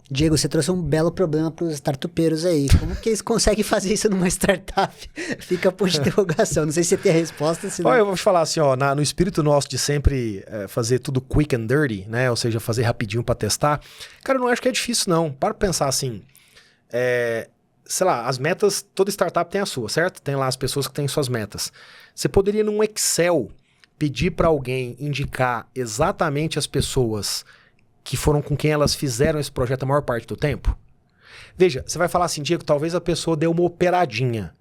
Diego, você trouxe um belo problema para os startupeiros aí. Como que eles conseguem fazer isso numa startup? Fica por interrogação. Não sei se você tem a resposta. Senão... Olha, eu vou te falar assim, ó, no espírito nosso de sempre fazer tudo quick and dirty, né? Ou seja, fazer rapidinho para testar. Cara, eu não acho que é difícil, não. Para pensar assim, sei lá, as metas, toda startup tem a sua, certo? Tem lá as pessoas que têm suas metas. Você poderia, num Excel, pedir para alguém indicar exatamente as pessoas que foram com quem elas fizeram esse projeto a maior parte do tempo? Veja, você vai falar assim, Diego, talvez a pessoa deu uma operadinha.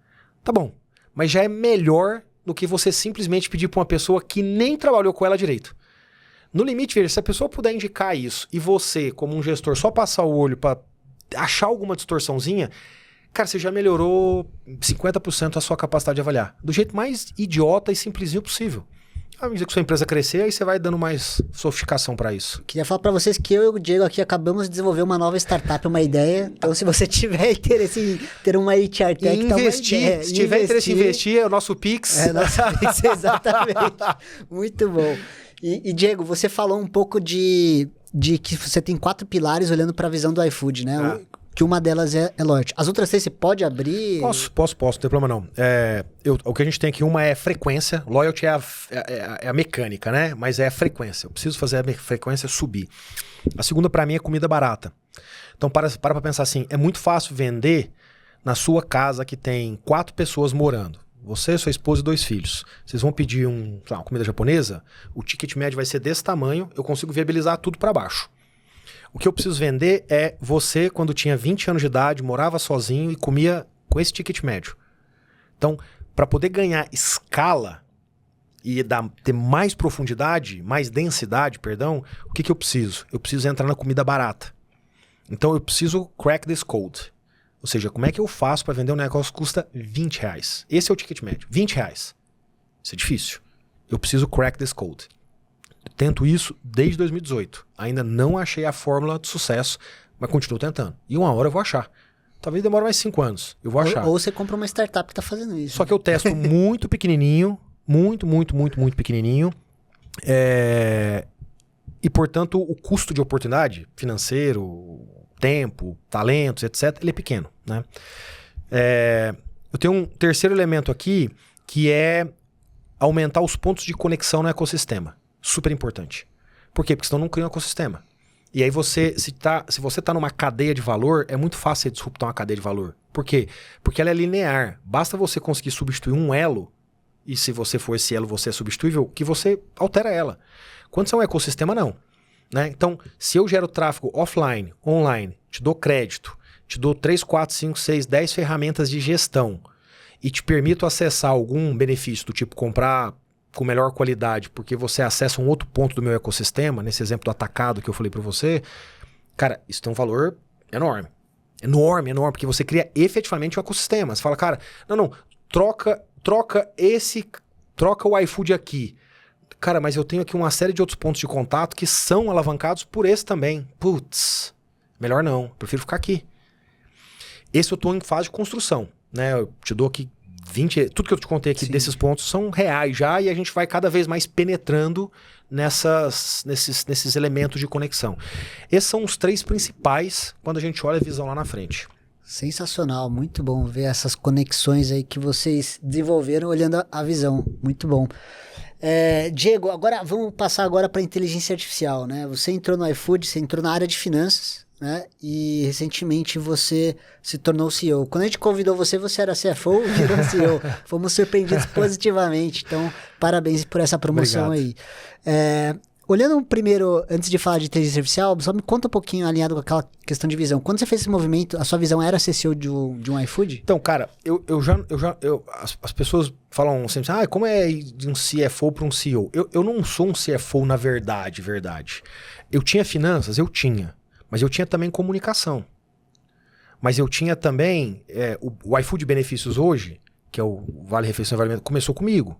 Tá bom, mas já é melhor do que você simplesmente pedir para uma pessoa que nem trabalhou com ela direito. No limite, veja, se a pessoa puder indicar isso e você, como um gestor, só passar o olho para achar alguma distorçãozinha, cara, você já melhorou 50% a sua capacidade de avaliar. Do jeito mais idiota e simplesinho possível. À medida que sua empresa crescer, aí você vai dando mais sofisticação para isso. Queria falar para vocês que eu e o Diego aqui acabamos de desenvolver uma nova startup, uma ideia. Então, se você tiver interesse em ter uma HR Tech, investir. Se tiver interesse em investir, é o nosso Pix. É o nosso Pix, exatamente. Muito bom. E Diego, você falou um pouco de que você tem 4 pilares olhando para a visão do iFood, né? Que uma delas é loyalty. As outras 3 você pode abrir? Posso, não tem problema não. O que a gente tem aqui, uma é frequência, loyalty é a mecânica, né? Mas é a frequência. Eu preciso fazer a frequência subir. A segunda para mim é comida barata. Então para pensar assim, é muito fácil vender na sua casa que tem 4 pessoas morando. Você, sua esposa e 2 filhos. Vocês vão pedir uma comida japonesa, o ticket médio vai ser desse tamanho, eu consigo viabilizar tudo para baixo. O que eu preciso vender é você, quando tinha 20 anos de idade, morava sozinho e comia com esse ticket médio. Então, para poder ganhar escala, e ter mais profundidade, mais densidade, perdão, o que eu preciso? Eu preciso entrar na comida barata. Então eu preciso crack this code. Ou seja, como é que eu faço para vender um negócio que custa R$20? Esse é o ticket médio, R$20. Isso é difícil. Eu preciso crack this code. Eu tento isso desde 2018. Ainda não achei a fórmula de sucesso, mas continuo tentando. E uma hora eu vou achar. Talvez demore mais 5 anos. Eu vou achar. Ou você compra uma startup que tá fazendo isso. Só que eu testo muito pequenininho, muito pequenininho. E, portanto, o custo de oportunidade financeiro, tempo, talentos, etc., ele é pequeno, né? Eu tenho um terceiro elemento aqui, que é aumentar os pontos de conexão no ecossistema. Super importante. Por quê? Porque senão não cria um ecossistema. E aí se você está numa cadeia de valor, é muito fácil disruptar uma cadeia de valor. Por quê? Porque ela é linear. Basta você conseguir substituir um elo, e se você for esse elo, você é substituível, que você altera ela. Quando você é um ecossistema, não. Né? Então, se eu gero tráfego offline, online, te dou crédito, te dou 3, 4, 5, 6, 10 ferramentas de gestão e te permito acessar algum benefício do tipo comprar com melhor qualidade, porque você acessa um outro ponto do meu ecossistema, nesse exemplo do atacado que eu falei para você, cara, isso tem um valor enorme. Enorme, porque você cria efetivamente um ecossistema. Você fala, cara, não, troca o iFood aqui. Cara, mas eu tenho aqui uma série de outros pontos de contato que são alavancados por esse também. Putz, melhor não, prefiro ficar aqui. Esse eu estou em fase de construção, né? Eu te dou aqui tudo que eu te contei aqui desses pontos são reais já, e a gente vai cada vez mais penetrando nesses elementos de conexão. Esses são os 3 principais quando a gente olha a visão lá na frente. Sensacional, muito bom ver essas conexões aí que vocês desenvolveram olhando a visão, muito bom. Diego, agora vamos passar agora para inteligência artificial, né? Você entrou no iFood, você entrou na área de finanças, né? E recentemente você se tornou CEO. Quando a gente convidou você era CFO, virou CEO. Fomos surpreendidos positivamente. Então, parabéns por essa promoção. Obrigado. Aí. Olhando primeiro, antes de falar de inteligência artificial, só me conta um pouquinho alinhado com aquela questão de visão. Quando você fez esse movimento, a sua visão era ser CEO de um iFood? Então, cara, as pessoas falam sempre assim, como é de um CFO para um CEO? Eu não sou um CFO na verdade. Eu tinha finanças? Eu tinha. Mas eu tinha também comunicação. Mas eu tinha também... o iFood Benefícios hoje, que é o Vale Refeição e Vale Alimento, começou comigo.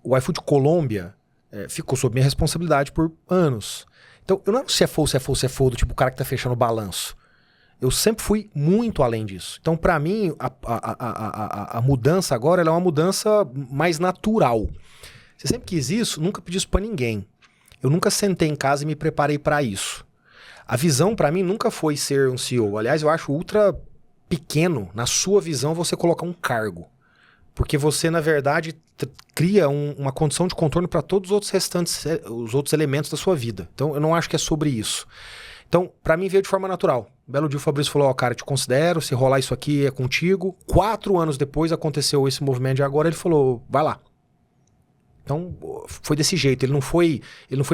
O iFood Colômbia ficou sob minha responsabilidade por anos. Então, eu não era um CFO do tipo o cara que tá fechando o balanço. Eu sempre fui muito além disso. Então, para mim, a mudança agora ela é uma mudança mais natural. Você sempre quis isso, nunca pedi isso para ninguém. Eu nunca sentei em casa e me preparei para isso. A visão para mim nunca foi ser um CEO. Aliás, eu acho ultra pequeno, na sua visão, você colocar um cargo. Porque você, na verdade, cria uma condição de contorno para todos os outros elementos da sua vida. Então, eu não acho que é sobre isso. Então, para mim, veio de forma natural. Um belo dia o Fabrício falou, cara, eu te considero, se rolar isso aqui é contigo. 4 anos depois aconteceu esse movimento de agora, ele falou, vai lá. Então, foi desse jeito. Ele não foi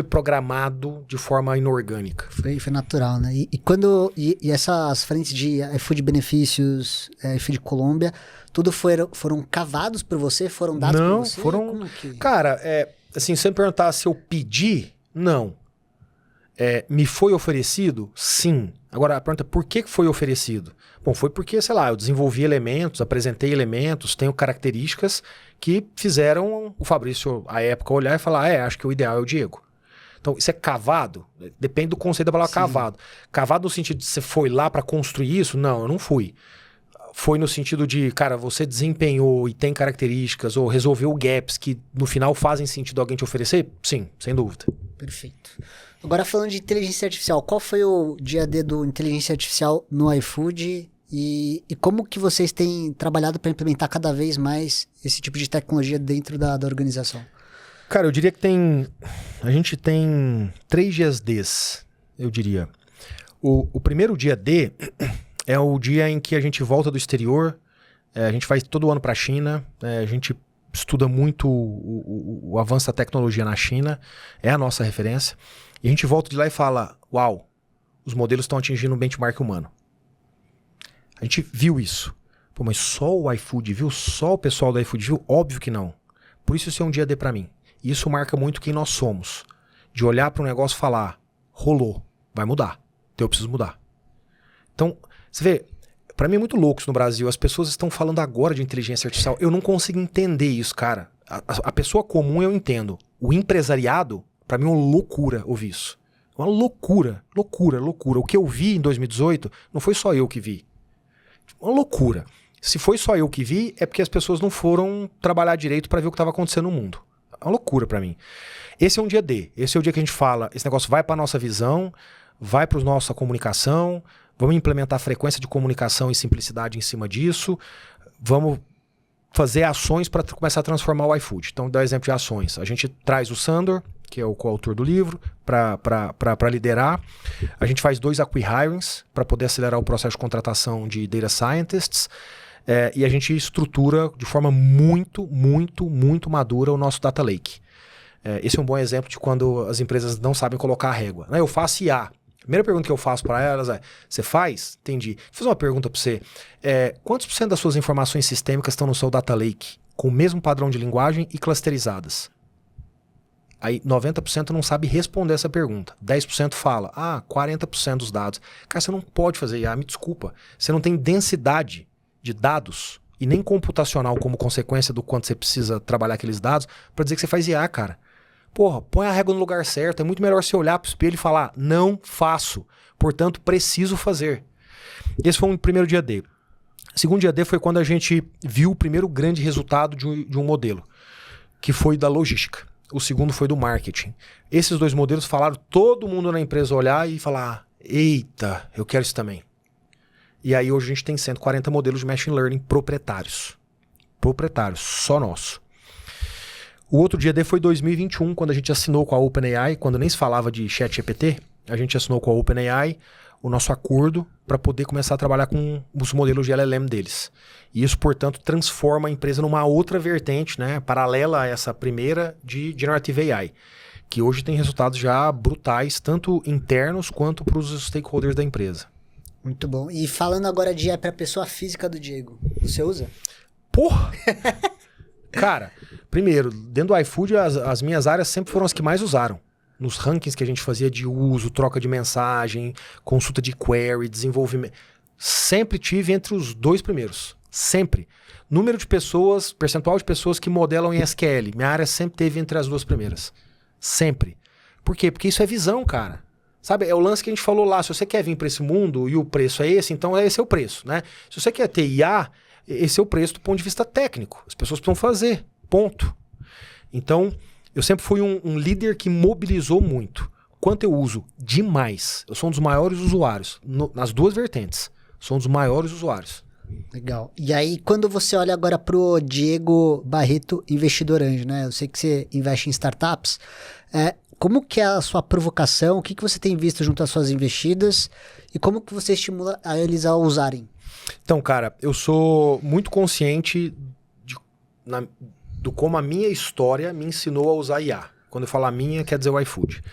programado de forma inorgânica. Foi natural, né? E essas frentes de iFood Benefícios, iFood Colômbia, tudo foram cavados por você? Foram dados por você? Não, foram... Cara, assim, se você me perguntar se eu pedi, não. Me foi oferecido? Sim. Agora, a pergunta é por que foi oferecido? Bom, foi porque, sei lá, eu desenvolvi elementos, apresentei elementos, tenho características que fizeram o Fabrício, à época, olhar e falar, acho que o ideal é o Diego. Então, isso é cavado? Depende do conceito da palavra cavado. Cavado no sentido de você foi lá para construir isso? Não, eu não fui. Foi no sentido de, cara, você desempenhou e tem características ou resolveu gaps que no final fazem sentido alguém te oferecer? Sim, sem dúvida. Perfeito. Agora falando de inteligência artificial, qual foi o dia D do inteligência artificial no iFood e como que vocês têm trabalhado para implementar cada vez mais esse tipo de tecnologia dentro da organização? Cara, eu diria que a gente tem 3 dias Ds, eu diria. O primeiro dia D é o dia em que a gente volta do exterior, a gente vai todo ano para a China, a gente estuda muito o avanço da tecnologia na China, é a nossa referência, e a gente volta de lá e fala, uau, os modelos estão atingindo um benchmark humano. A gente viu isso. Pô, mas só o iFood viu? Só o pessoal do iFood viu? Óbvio que não. Por isso é um dia D pra mim. E isso marca muito quem nós somos. De olhar para um negócio e falar, rolou, vai mudar. Então eu preciso mudar. Então, você vê, pra mim é muito louco isso no Brasil. As pessoas estão falando agora de inteligência artificial. Eu não consigo entender isso, cara. A pessoa comum eu entendo. O empresariado, pra mim é uma loucura ouvir isso. Uma loucura, loucura, loucura. O que eu vi em 2018, não foi só eu que vi. Uma loucura. Se foi só eu que vi, é porque as pessoas não foram trabalhar direito pra ver o que estava acontecendo no mundo. É uma loucura pra mim. Esse é um dia D. Esse é o dia que a gente fala, esse negócio vai pra nossa visão, vai pra nossa comunicação, vamos implementar frequência de comunicação e simplicidade em cima disso, vamos fazer ações para começar a transformar o iFood. Então, dá exemplo de ações. A gente traz o Sandor, que é o coautor do livro, para liderar. A gente faz 2 acqui-hirings para poder acelerar o processo de contratação de data scientists. E a gente estrutura de forma muito, muito, muito madura o nosso data lake. Esse é um bom exemplo de quando as empresas não sabem colocar a régua. Eu faço IA. A primeira pergunta que eu faço para elas é, você faz? Entendi. Vou fazer uma pergunta para você. Quantos por cento das suas informações sistêmicas estão no seu data lake, com o mesmo padrão de linguagem e clusterizadas? Aí 90% não sabe responder essa pergunta. 10% fala, 40% dos dados. Cara, você não pode fazer IA, me desculpa. Você não tem densidade de dados e nem computacional como consequência do quanto você precisa trabalhar aqueles dados para dizer que você faz IA, cara. Porra, põe a régua no lugar certo. É muito melhor você olhar para o espelho e falar, não faço, portanto preciso fazer. Esse foi um primeiro dia D. Segundo dia D foi quando a gente viu o primeiro grande resultado de um modelo, que foi da logística. O segundo foi do marketing. Esses 2 modelos falaram todo mundo na empresa olhar e falar, eita, eu quero isso também. E aí hoje a gente tem 140 modelos de machine learning proprietários. Proprietários, só nosso. O outro dia D foi 2021, quando a gente assinou com a OpenAI, quando nem se falava de ChatGPT, a gente assinou com a OpenAI o nosso acordo para poder começar a trabalhar com os modelos de LLM deles. E isso, portanto, transforma a empresa numa outra vertente, né, paralela a essa primeira de Generative AI, que hoje tem resultados já brutais, tanto internos quanto para os stakeholders da empresa. Muito bom. E falando agora de IA para a pessoa física do Diego, você usa? Porra! Cara, primeiro, dentro do iFood, as minhas áreas sempre foram as que mais usaram. Nos rankings que a gente fazia de uso, troca de mensagem, consulta de query, desenvolvimento. Sempre tive entre os 2 primeiros. Sempre. Número de pessoas, percentual de pessoas que modelam em SQL. Minha área sempre teve entre as 2 primeiras. Sempre. Por quê? Porque isso é visão, cara. Sabe, é o lance que a gente falou lá. Se você quer vir para esse mundo e o preço é esse, então esse é o preço, né? Se você quer ter IA, esse é o preço do ponto de vista técnico. As pessoas precisam fazer. Ponto. Então, eu sempre fui um líder que mobilizou muito. Quanto eu uso? Demais. Eu sou um dos maiores usuários. Nas 2 vertentes. Sou um dos maiores usuários. Legal. E aí, quando você olha agora pro Diego Barreto, investidor anjo, né? Eu sei que você investe em startups. Como que é a sua provocação? O que você tem visto junto às suas investidas? E como que você estimula a eles a usarem? Então, cara, eu sou muito consciente do como a minha história me ensinou a usar IA. Quando eu falo a minha, quer dizer o iFood.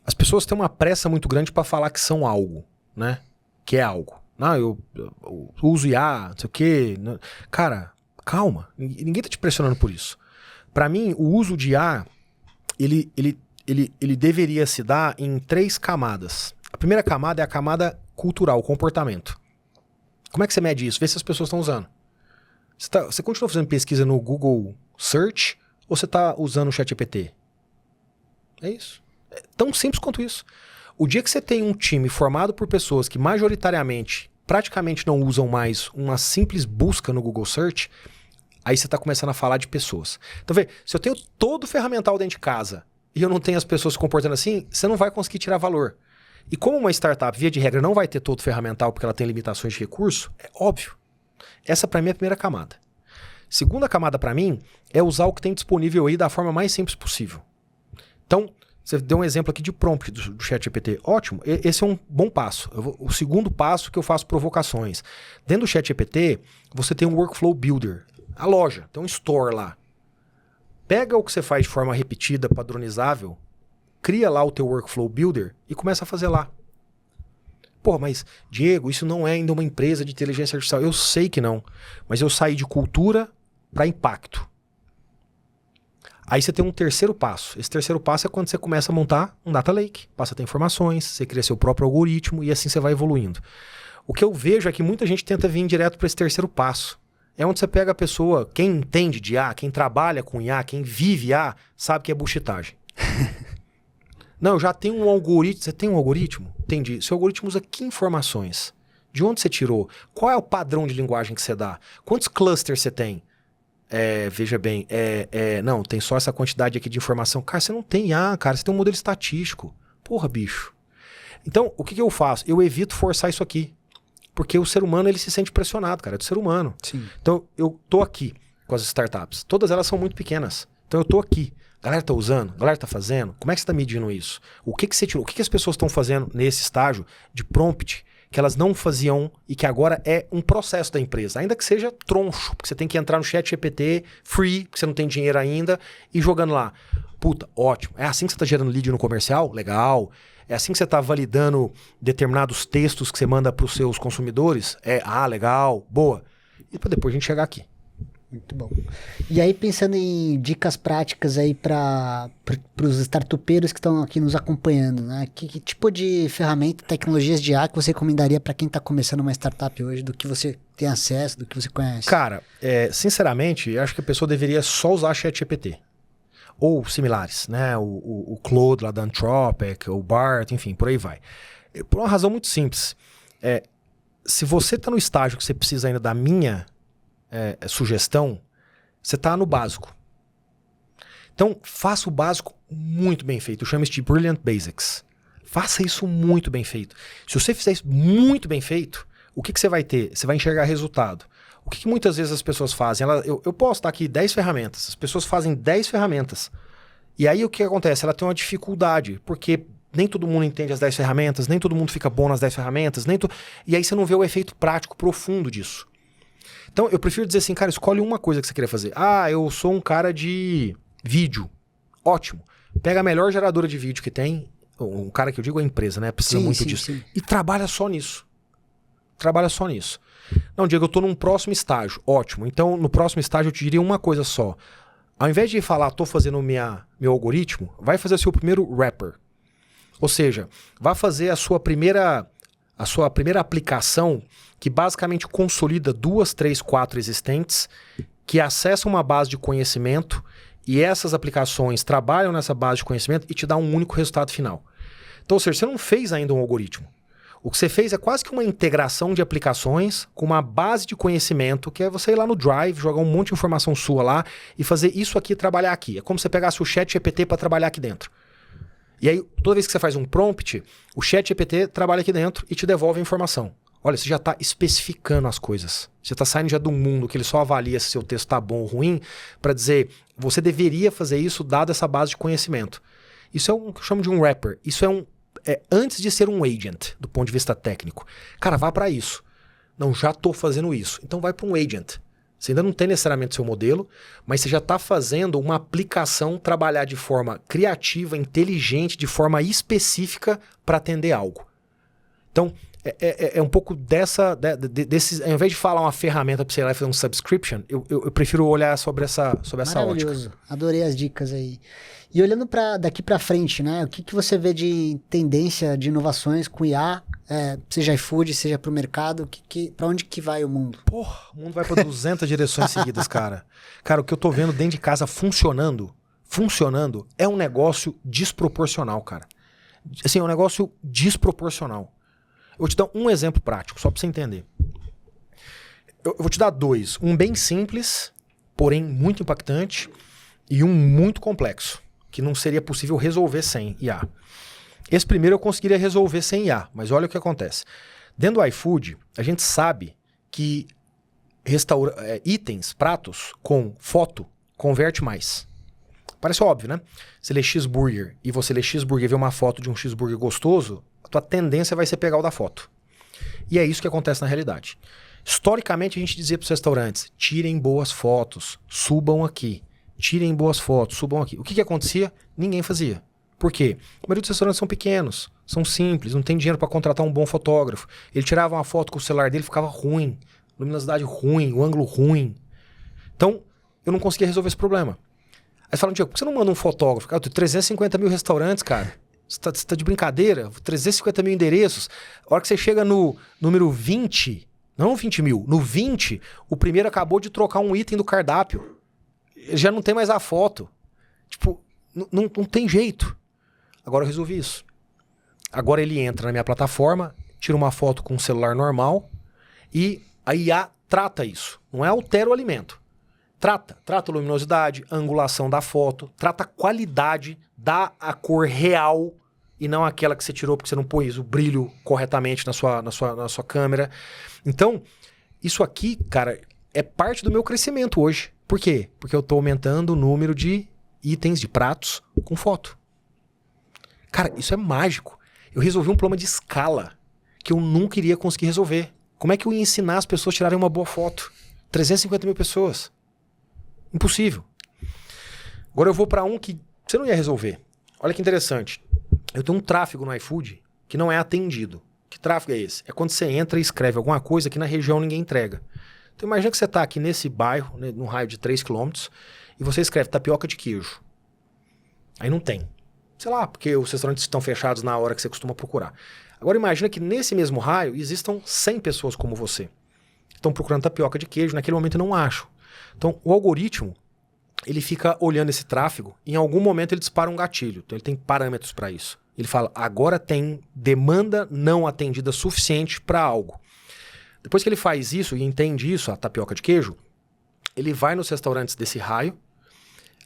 As pessoas têm uma pressa muito grande para falar que são algo, né? Que é algo. Eu uso IA, não sei o quê. Cara, calma. Ninguém tá te pressionando por isso. Para mim, o uso de IA, ele deveria se dar em 3 camadas. A primeira camada é a camada cultural, o comportamento. Como é que você mede isso? Vê se as pessoas estão usando. Você continua fazendo pesquisa no Google Search ou você está usando o ChatGPT? É isso. É tão simples quanto isso. O dia que você tem um time formado por pessoas que majoritariamente, praticamente não usam mais uma simples busca no Google Search, aí você está começando a falar de pessoas. Então, vê, se eu tenho todo o ferramental dentro de casa e eu não tenho as pessoas se comportando assim, você não vai conseguir tirar valor. E como uma startup, via de regra, não vai ter todo o ferramental porque ela tem limitações de recurso, é óbvio. Essa, para mim, é a primeira camada. Segunda camada, para mim, é usar o que tem disponível aí da forma mais simples possível. Então, você deu um exemplo aqui de prompt do ChatGPT. Ótimo, esse é um bom passo. O segundo passo que eu faço provocações. Dentro do ChatGPT, você tem um Workflow Builder. A loja, tem um store lá. Pega o que você faz de forma repetida, padronizável, cria lá o teu Workflow Builder e começa a fazer lá. Pô, mas, Diego, isso não é ainda uma empresa de inteligência artificial. Eu sei que não, mas eu saí de cultura para impacto. Aí você tem um terceiro passo. Esse terceiro passo é quando você começa a montar um data lake, passa a ter informações, você cria seu próprio algoritmo e assim você vai evoluindo. O que eu vejo é que muita gente tenta vir direto para esse terceiro passo. É onde você pega a pessoa, quem entende de IA, quem trabalha com IA, quem vive IA, sabe que é bullshitagem. Não, eu já tenho um algoritmo. Você tem um algoritmo? Entendi. Seu algoritmo usa que informações? De onde você tirou? Qual é o padrão de linguagem que você dá? Quantos clusters você tem? Veja bem, não, tem só essa quantidade aqui de informação. Cara, você não tem IA, cara, você tem um modelo estatístico. Porra, bicho. Então, o que eu faço? Eu evito forçar isso aqui. Porque o ser humano, ele se sente pressionado, cara, é do ser humano. Sim. Então, eu tô aqui com as startups. Todas elas são muito pequenas. Então, eu tô aqui. A galera tá usando? A galera tá fazendo? Como é que você tá medindo isso? O que você tirou? O que as pessoas estão fazendo nesse estágio de prompt que elas não faziam e que agora é um processo da empresa? Ainda que seja troncho, porque você tem que entrar no ChatGPT free, porque você não tem dinheiro ainda, e jogando lá. Puta, ótimo. É assim que você tá gerando lead no comercial? Legal. É assim que você tá validando determinados textos que você manda pros seus consumidores? Legal, boa. E para depois a gente chegar aqui. Muito bom. E aí, pensando em dicas práticas aí para os startupeiros que estão aqui nos acompanhando, né? Que tipo de ferramenta, tecnologias de IA que você recomendaria para quem está começando uma startup hoje, do que você tem acesso, do que você conhece? Cara, sinceramente, eu acho que a pessoa deveria só usar ChatGPT. Ou similares, né? O Claude lá da Anthropic, o Bart, enfim, por aí vai. Por uma razão muito simples. Se você está no estágio que você precisa ainda da minha sugestão, você está no básico. Então, faça o básico muito bem feito. Eu chamo isso de Brilliant Basics. Faça isso muito bem feito. Se você fizer isso muito bem feito, o que você vai ter? Você vai enxergar resultado. O que muitas vezes as pessoas fazem? Eu posso estar aqui 10 ferramentas. As pessoas fazem 10 ferramentas. E aí o que acontece? Ela tem uma dificuldade, porque nem todo mundo entende as 10 ferramentas, nem todo mundo fica bom nas 10 ferramentas, e aí você não vê o efeito prático profundo disso. Então, eu prefiro dizer assim, cara, escolhe uma coisa que você queria fazer. Eu sou um cara de vídeo. Ótimo. Pega a melhor geradora de vídeo que tem, um cara que eu digo é a empresa, né? Precisa muito disso. Sim. E trabalha só nisso. Trabalha só nisso. Não, Diego, eu tô num próximo estágio. Ótimo. Então, no próximo estágio, eu te diria uma coisa só. Ao invés de falar, tô fazendo meu algoritmo, vai fazer o seu primeiro wrapper. Ou seja, vai fazer a sua primeira aplicação que basicamente consolida 2, 3, 4 existentes, que acessam uma base de conhecimento e essas aplicações trabalham nessa base de conhecimento e te dá um único resultado final. Então, ou seja, você não fez ainda um algoritmo. O que você fez é quase que uma integração de aplicações com uma base de conhecimento, que é você ir lá no Drive, jogar um monte de informação sua lá e fazer isso aqui trabalhar aqui. É como se você pegasse o ChatGPT para trabalhar aqui dentro. E aí, toda vez que você faz um prompt, o ChatGPT trabalha aqui dentro e te devolve a informação. Olha, você já está especificando as coisas. Você está saindo já de um mundo que ele só avalia se seu texto está bom ou ruim para dizer, você deveria fazer isso dado essa base de conhecimento. Isso é o que eu chamo de um wrapper. Isso é antes de ser um agent, do ponto de vista técnico. Cara, vá para isso. Não, já estou fazendo isso. Então vai para um agent. Você ainda não tem necessariamente seu modelo, mas você já está fazendo uma aplicação trabalhar de forma criativa, inteligente, de forma específica para atender algo. Então, é um pouco desses. Ao invés de falar uma ferramenta para você ir lá e fazer um subscription, eu prefiro olhar sobre essa ótica. Maravilhoso. Adorei as dicas aí. E olhando daqui para frente, né? O que você vê de tendência de inovações com IA, seja iFood, seja para o mercado, para onde que vai o mundo? Porra, o mundo vai para 200 direções seguidas, cara. Cara, o que eu tô vendo dentro de casa funcionando, é um negócio desproporcional, cara. Assim, é um negócio desproporcional. Eu vou te dar um exemplo prático, só para você entender. Eu vou te dar 2. Um bem simples, porém muito impactante, e um muito complexo, que não seria possível resolver sem IA. Esse primeiro eu conseguiria resolver sem IA, mas olha o que acontece. Dentro do iFood, a gente sabe que itens, pratos com foto, converte mais. Parece óbvio, né? Você lê cheeseburger e você lê cheeseburger e vê uma foto de um cheeseburger gostoso, a tua tendência vai ser pegar o da foto. E é isso que acontece na realidade. Historicamente, a gente dizia para os restaurantes, tirem boas fotos, subam aqui. Tirem boas fotos, subam aqui. O que acontecia? Ninguém fazia. Por quê? A maioria dos restaurantes são pequenos, são simples, não tem dinheiro para contratar um bom fotógrafo. Ele tirava uma foto com o celular dele, ficava ruim, luminosidade ruim, o ângulo ruim. Então, eu não conseguia resolver esse problema. Aí falam, Diego, por que você não manda um fotógrafo? Cara, eu tenho 350 mil restaurantes, cara. Você tá de brincadeira? 350 mil endereços. A hora que você chega no número 20, não 20 mil, no 20, o primeiro acabou de trocar um item do cardápio. Ele já não tem mais a foto. Tipo, não tem jeito. Agora eu resolvi isso. Agora ele entra na minha plataforma, tira uma foto com um celular normal e a IA trata isso. Não é altera o alimento. Trata a luminosidade, a angulação da foto, trata a qualidade, dá a cor real e não aquela que você tirou porque você não pôs o brilho corretamente na sua câmera. Então, isso aqui, cara, é parte do meu crescimento hoje. Por quê? Porque eu estou aumentando o número de itens, de pratos com foto. Cara, isso é mágico. Eu resolvi um problema de escala que eu nunca iria conseguir resolver. Como é que eu ia ensinar as pessoas a tirarem uma boa foto? 350 mil pessoas. Impossível. Agora eu vou para um que você não ia resolver. Olha que interessante. Eu tenho um tráfego no iFood que não é atendido. Que tráfego é esse? É quando você entra e escreve alguma coisa que na região ninguém entrega. Então imagina que você está aqui nesse bairro, né, num raio de 3 km, e você escreve tapioca de queijo. Aí não tem. Sei lá, porque os restaurantes estão fechados na hora que você costuma procurar. Agora imagina que nesse mesmo raio existam 100 pessoas como você. Estão procurando tapioca de queijo, naquele momento não acham. Então o algoritmo, ele fica olhando esse tráfego e em algum momento ele dispara um gatilho. Então ele tem parâmetros para isso. Ele fala, agora tem demanda não atendida suficiente para algo. Depois que ele faz isso e entende isso, a tapioca de queijo, ele vai nos restaurantes desse raio,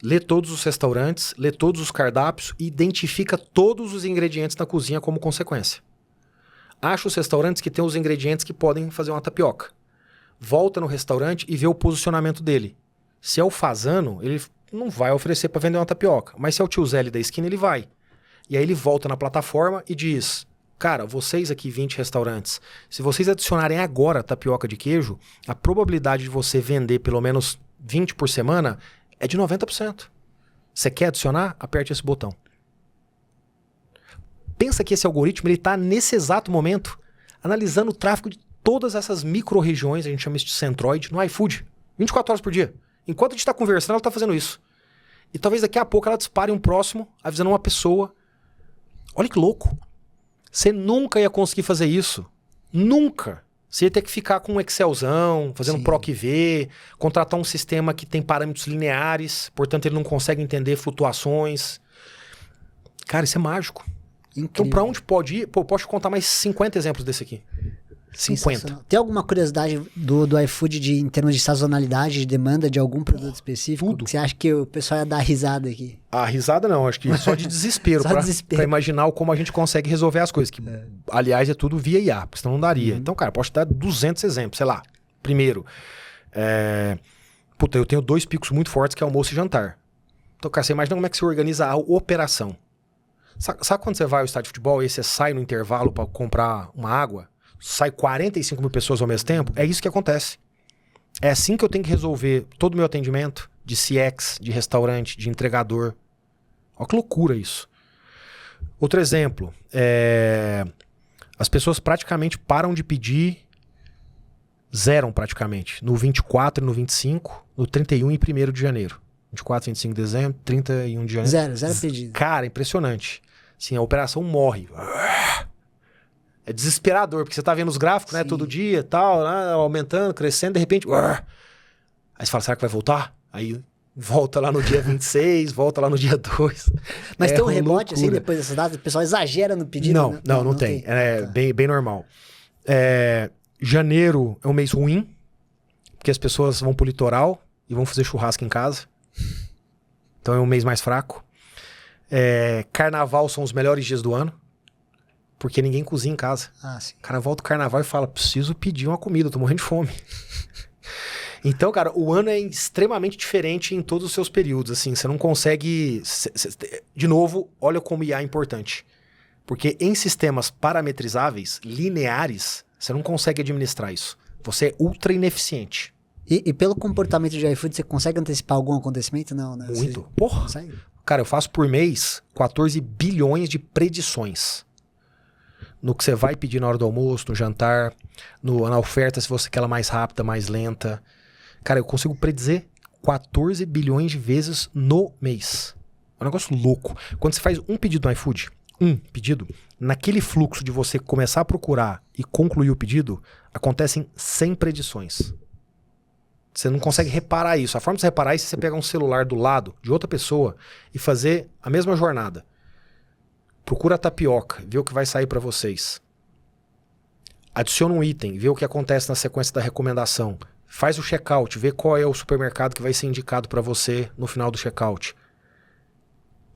lê todos os restaurantes, lê todos os cardápios e identifica todos os ingredientes na cozinha como consequência. Acha os restaurantes que têm os ingredientes que podem fazer uma tapioca. Volta no restaurante e vê o posicionamento dele. Se é o Fazano, ele não vai oferecer para vender uma tapioca. Mas se é o Tio Zé da esquina, ele vai. E aí ele volta na plataforma e diz, cara, vocês aqui 20 restaurantes, se vocês adicionarem agora tapioca de queijo, a probabilidade de você vender pelo menos 20 por semana é de 90%. Você quer adicionar? Aperte esse botão. Pensa que esse algoritmo está nesse exato momento analisando o tráfego de todas essas micro-regiões, a gente chama isso de centroide, no iFood. 24 horas por dia. Enquanto a gente está conversando, ela está fazendo isso. E talvez daqui a pouco ela dispare um próximo, avisando uma pessoa. Olha que louco. Você nunca ia conseguir fazer isso. Nunca. Você ia ter que ficar com um Excelzão, fazendo PROC-V, contratar um sistema que tem parâmetros lineares, portanto ele não consegue entender flutuações. Cara, isso é mágico. Incrível. Então pra onde pode ir? Pô, posso contar mais 50 exemplos desse aqui. 50. Tem alguma curiosidade do iFood em termos de sazonalidade, de demanda de algum produto específico? Tudo. Que você acha que o pessoal ia dar risada aqui? A risada não, acho que só de desespero. Pra imaginar como a gente consegue resolver as coisas. Que, aliás, é tudo via IA, porque senão não daria. Então, cara, posso te dar 200 exemplos, sei lá. Primeiro, eu tenho 2 picos muito fortes, que é almoço e jantar. Então, cara, você imagina como é que você organiza a operação. Sabe quando você vai ao estádio de futebol e você sai no intervalo para comprar uma água? Sai 45 mil pessoas ao mesmo tempo? É isso que acontece. É assim que eu tenho que resolver todo o meu atendimento de CX, de restaurante, de entregador. Olha que loucura isso. Outro exemplo, as pessoas praticamente param de pedir, zeram praticamente, no 24 e no 25, no 31 e 1º de janeiro. 24, 25 de dezembro, 31 de janeiro. Zero pedido. Cara, impressionante. Assim, a operação morre. É desesperador, porque você tá vendo os gráficos, né, todo dia e tal, né, aumentando, crescendo, de repente... Aí você fala, será que vai voltar? Aí volta lá no dia 26, volta lá no dia 2. Mas tem um rebote, assim, depois dessa data? O pessoal exagera no pedido? Não, né? Não tem. É bem normal. Janeiro é um mês ruim, porque as pessoas vão pro litoral e vão fazer churrasco em casa. Então é um mês mais fraco. Carnaval são os melhores dias do ano. Porque ninguém cozinha em casa. Sim. O cara volta do carnaval e fala, preciso pedir uma comida, eu tô morrendo de fome. Então, cara, o ano é extremamente diferente em todos os seus períodos, assim, você não consegue... De novo, olha como IA é importante. Porque em sistemas parametrizáveis, lineares, você não consegue administrar isso. Você é ultra ineficiente. E pelo comportamento de iFood, você consegue antecipar algum acontecimento? Não, né? Muito. Porra! Cara, eu faço por mês 14 bilhões de predições. No que você vai pedir na hora do almoço, no jantar, na oferta, se você quer ela mais rápida, mais lenta. Cara, eu consigo predizer 14 bilhões de vezes no mês. É um negócio louco. Quando você faz um pedido no iFood, naquele fluxo de você começar a procurar e concluir o pedido, acontecem 100 predições. Você não consegue reparar isso. A forma de você reparar é se você pegar um celular do lado de outra pessoa e fazer a mesma jornada. Procura a tapioca, vê o que vai sair para vocês. Adiciona um item, vê o que acontece na sequência da recomendação. Faz o checkout, vê qual é o supermercado que vai ser indicado para você no final do checkout.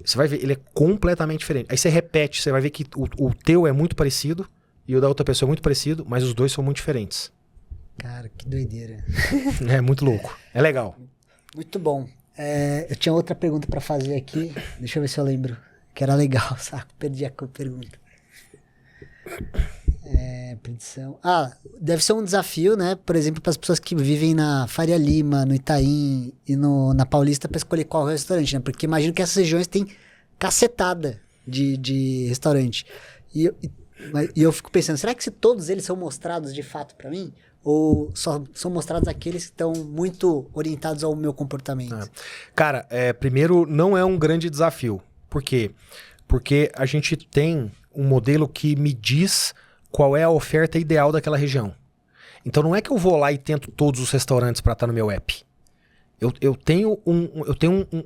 Você vai ver, ele é completamente diferente. Aí você repete, você vai ver que o teu é muito parecido e o da outra pessoa é muito parecido, mas os dois são muito diferentes. Cara, que doideira. É muito louco. É legal. Muito bom. Eu tinha outra pergunta pra fazer aqui. Deixa eu ver se eu lembro. Que era legal, saco? Perdi a pergunta. Predição. Deve ser um desafio, né? Por exemplo, para as pessoas que vivem na Faria Lima, no Itaim e na Paulista para escolher qual restaurante, né? Porque imagino que essas regiões têm cacetada de restaurante. E eu fico pensando, será que se todos eles são mostrados de fato para mim? Ou só são mostrados aqueles que estão muito orientados ao meu comportamento? Cara, primeiro, não é um grande desafio. Por quê? Porque a gente tem um modelo que me diz qual é a oferta ideal daquela região. Então não é que eu vou lá e tento todos os restaurantes para estar no meu app. Eu tenho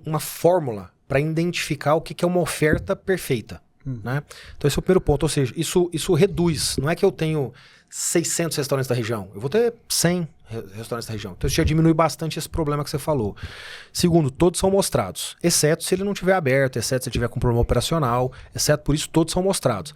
uma fórmula para identificar o que é uma oferta perfeita. Né? Então esse é o primeiro ponto. Ou seja, isso reduz. Não é que eu tenho 600 restaurantes da região. Eu vou ter 100 restaurantes da região. Então isso já diminui bastante esse problema que você falou. Segundo, todos são mostrados. Exceto se ele não estiver aberto, exceto se ele tiver com problema operacional. Exceto por isso, todos são mostrados.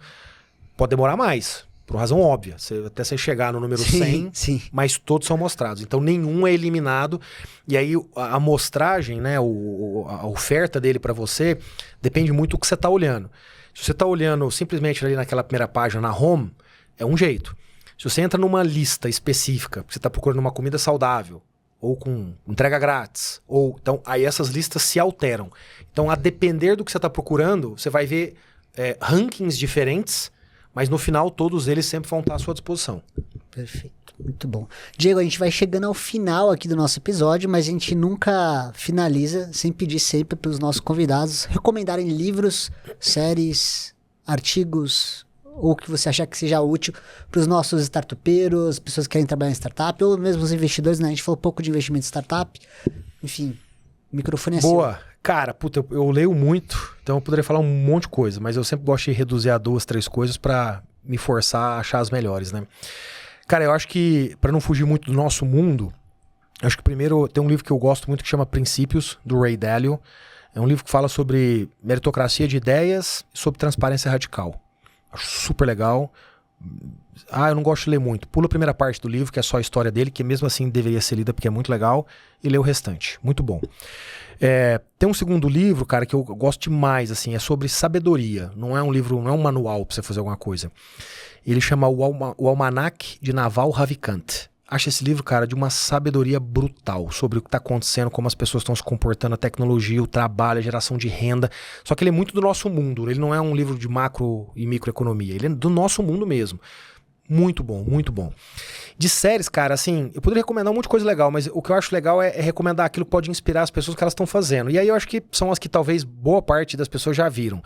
Pode demorar mais. Por uma razão óbvia. Até você chegar no número 100, sim. Mas todos são mostrados. Então nenhum é eliminado. E aí a amostragem, né, a oferta dele para você, depende muito do que você está olhando. Se você está olhando simplesmente ali naquela primeira página, na home, é um jeito. Se você entra numa lista específica, você está procurando uma comida saudável, ou com entrega grátis, então aí essas listas se alteram. Então, a depender do que você está procurando, você vai ver rankings diferentes, mas no final todos eles sempre vão estar à sua disposição. Perfeito, muito bom. Diego, a gente vai chegando ao final aqui do nosso episódio, mas a gente nunca finaliza sem pedir sempre para os nossos convidados recomendarem livros, séries, artigos, ou que você achar que seja útil para os nossos startupeiros, pessoas que querem trabalhar em startup, ou mesmo os investidores, né? A gente falou pouco de investimento em startup. Enfim, o microfone é seu. Boa. Cara, puta, eu leio muito, então eu poderia falar um monte de coisa, mas eu sempre gosto de reduzir a 2, 3 coisas para me forçar a achar as melhores, né? Cara, eu acho que, para não fugir muito do nosso mundo, acho que primeiro tem um livro que eu gosto muito que chama Princípios, do Ray Dalio. É um livro que fala sobre meritocracia de ideias e sobre transparência radical. Acho super legal. Eu não gosto de ler muito. Pula a primeira parte do livro, que é só a história dele, que mesmo assim deveria ser lida porque é muito legal, e lê o restante. Muito bom. Tem um segundo livro, cara, que eu gosto demais, assim, é sobre sabedoria. Não é um livro, não é um manual pra você fazer alguma coisa. Ele chama o Almanac de Naval Ravikant. Acho esse livro, cara, de uma sabedoria brutal sobre o que está acontecendo, como as pessoas estão se comportando, a tecnologia, o trabalho, a geração de renda. Só que ele é muito do nosso mundo. Ele não é um livro de macro e microeconomia. Ele é do nosso mundo mesmo. Muito bom, muito bom. De séries, cara, assim, eu poderia recomendar um monte de coisa legal, mas o que eu acho legal é recomendar aquilo que pode inspirar as pessoas que elas estão fazendo. E aí eu acho que são as que talvez boa parte das pessoas já viram.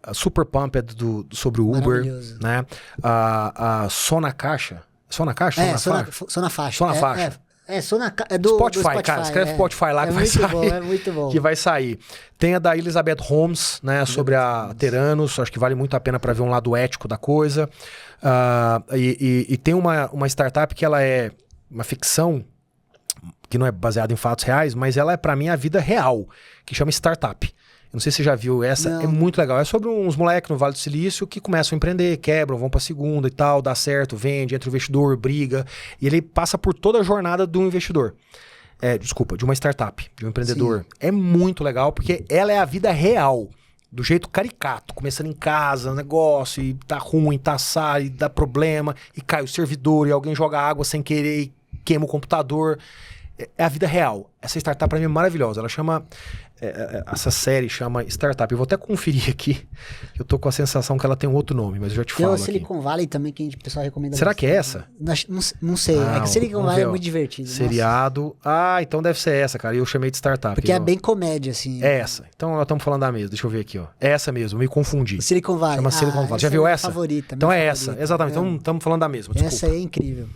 A Super Pumped sobre o Uber, né? A Som na Caixa. Som na Caixa? Som na Faixa. Som na Faixa. É do Spotify, cara. Escreve Spotify lá que vai sair. É muito bom. Que vai sair. Tem a da Elizabeth Holmes, né? Sobre a Theranos. Acho que vale muito a pena para ver um lado ético da coisa. E tem uma startup que ela é uma ficção que não é baseada em fatos reais, mas ela é, para mim, a vida real, que chama Startup. Não sei se você já viu essa, é muito legal. É sobre uns moleques no Vale do Silício que começam a empreender, quebram, vão pra segunda e tal, dá certo, vende, entra o investidor, briga. E ele passa por toda a jornada do investidor. De uma startup, de um empreendedor. Sim. É muito legal porque ela é a vida real, do jeito caricato. Começando em casa, negócio, e tá ruim, tá assado, e dá problema, e cai o servidor, e alguém joga água sem querer e queima o computador. É a vida real. Essa startup pra mim é maravilhosa. Ela chama... essa série chama Startup. Eu vou até conferir aqui. Eu tô com a sensação que ela tem um outro nome, mas eu já te falo Tem o aqui. Silicon Valley também, que o pessoal recomenda. Será bastante. que é essa? Não sei. É que Silicon Valley é muito divertido. Seriado. Nossa. Então deve ser essa, cara. E eu chamei de Startup. Porque é bem comédia, assim. É essa. Então nós estamos falando da mesma. Deixa eu ver aqui, ó. É essa mesmo. Eu me confundi. O Silicon Valley. Chama Silicon Valley. Já viu essa? Favorita. Então é favorita, essa. Exatamente. Então estamos falando da mesma. Desculpa. Essa aí é incrível.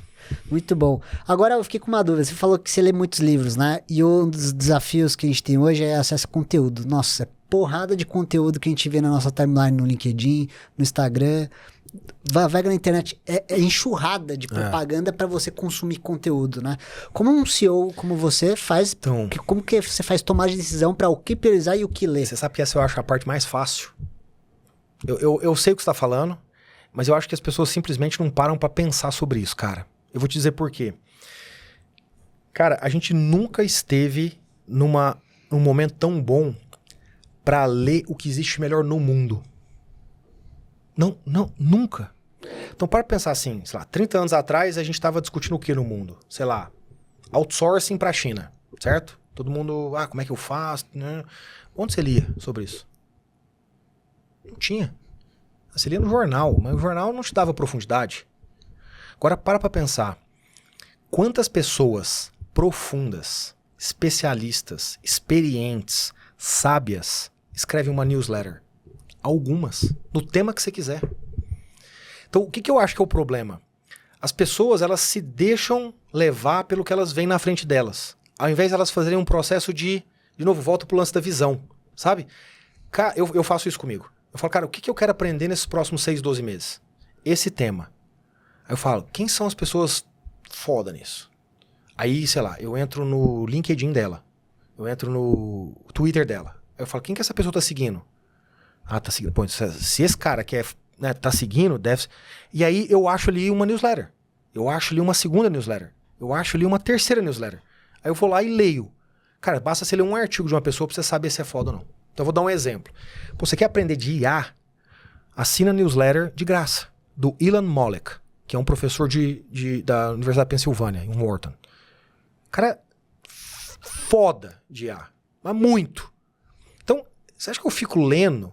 Muito bom. Agora eu fiquei com uma dúvida. Você falou que você lê muitos livros, né? E um dos desafios que a gente tem hoje é acesso a conteúdo. Nossa, é porrada de conteúdo que a gente vê na nossa timeline no LinkedIn, no Instagram. Vai na internet. É enxurrada de propaganda para você consumir conteúdo, né? Como um CEO como você faz... Então, como que você faz tomar de decisão para o que priorizar e o que ler? Você sabe que essa eu acho a parte mais fácil. Eu sei o que você está falando, mas eu acho que as pessoas simplesmente não param para pensar sobre isso, cara. Eu vou te dizer por quê. Cara, a gente nunca esteve num momento tão bom para ler o que existe melhor no mundo. Não, nunca. Então, para pensar assim, sei lá, 30 anos atrás a gente estava discutindo o que no mundo? Sei lá, outsourcing para a China, certo? Todo mundo, como é que eu faço? Né? Onde você lia sobre isso? Não tinha. Você lia no jornal, mas o jornal não te dava profundidade. Agora para pensar. Quantas pessoas profundas, especialistas, experientes, sábias escrevem uma newsletter? Algumas. No tema que você quiser. Então, o que eu acho que é o problema? As pessoas, elas se deixam levar pelo que elas veem na frente delas. Ao invés de elas fazerem um processo de novo, volta pro lance da visão. Sabe? Cara, eu faço isso comigo. Eu falo, cara, o que eu quero aprender nesses próximos 6, 12 meses? Esse tema. Aí eu falo, quem são as pessoas foda nisso? Aí, sei lá, eu entro no LinkedIn dela. Eu entro no Twitter dela. Aí eu falo, quem que essa pessoa tá seguindo? Tá seguindo. Pô, se esse cara que tá seguindo, deve... E aí eu acho ali uma newsletter. Eu acho ali uma segunda newsletter. Eu acho ali uma terceira newsletter. Aí eu vou lá e leio. Cara, basta você ler um artigo de uma pessoa pra você saber se é foda ou não. Então eu vou dar um exemplo. Pô, você quer aprender de IA? Assina a newsletter de graça. Do Ilan Molek, que é um professor da Universidade da Pensilvânia, em Wharton. Cara, foda de IA. Mas muito. Então, você acha que eu fico lendo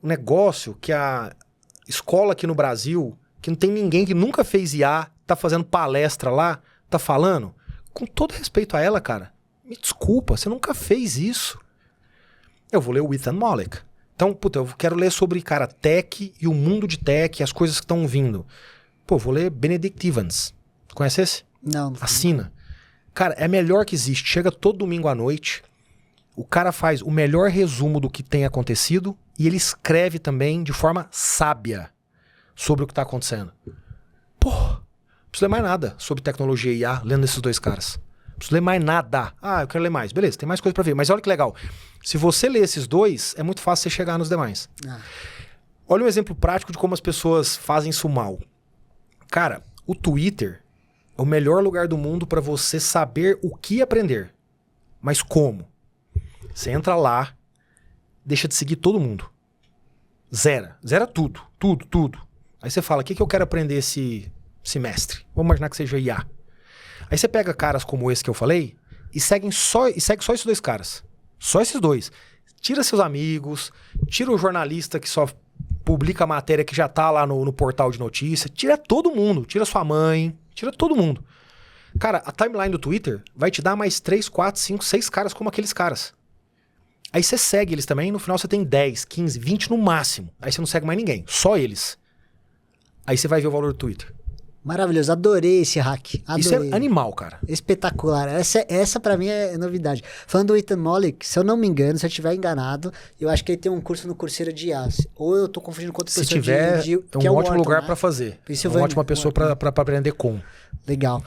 um negócio que a escola aqui no Brasil, que não tem ninguém que nunca fez IA, tá fazendo palestra lá, tá falando? Com todo respeito a ela, cara, me desculpa, você nunca fez isso. Eu vou ler o Ethan Molek. Então, eu quero ler sobre, cara, tech e o mundo de tech, as coisas que estão vindo. Eu vou ler Benedict Evans. Conhece esse? Não. Assina. Cara, é a melhor que existe. Chega todo domingo à noite, o cara faz o melhor resumo do que tem acontecido e ele escreve também de forma sábia sobre o que está acontecendo. Não preciso ler mais nada sobre tecnologia e IA lendo esses dois caras. Não preciso ler mais nada. Eu quero ler mais. Beleza, tem mais coisa para ver. Mas olha que legal. Se você ler esses dois, é muito fácil você chegar nos demais. Olha um exemplo prático de como as pessoas fazem isso mal. Cara, o Twitter é o melhor lugar do mundo para você saber o que aprender. Mas como? Você entra lá, deixa de seguir todo mundo. Zera tudo. Aí você fala, o que eu quero aprender esse semestre? Vamos imaginar que seja IA. Aí você pega caras como esse que eu falei e segue só esses dois caras. Só esses dois. Tira seus amigos, tira o jornalista que só publica a matéria que já tá lá no portal de notícia, tira todo mundo, tira sua mãe, tira todo mundo. Cara, a timeline do Twitter vai te dar mais 3, 4, 5, 6 caras como aqueles caras. Aí você segue eles também, no final você tem 10, 15, 20 no máximo. Aí você não segue mais ninguém, só eles. Aí você vai ver o valor do Twitter. Maravilhoso, adorei esse hack. Adorei. Isso é animal, cara. Espetacular. Essa pra mim é novidade. Falando do Ethan Molek, se eu não me engano, se eu estiver enganado, eu acho que ele tem um curso no Coursera de IA. Ou eu tô confundindo com outra pessoa. Se tiver, é um ótimo lugar pra fazer. É uma ótima pessoa pra aprender com. Legal.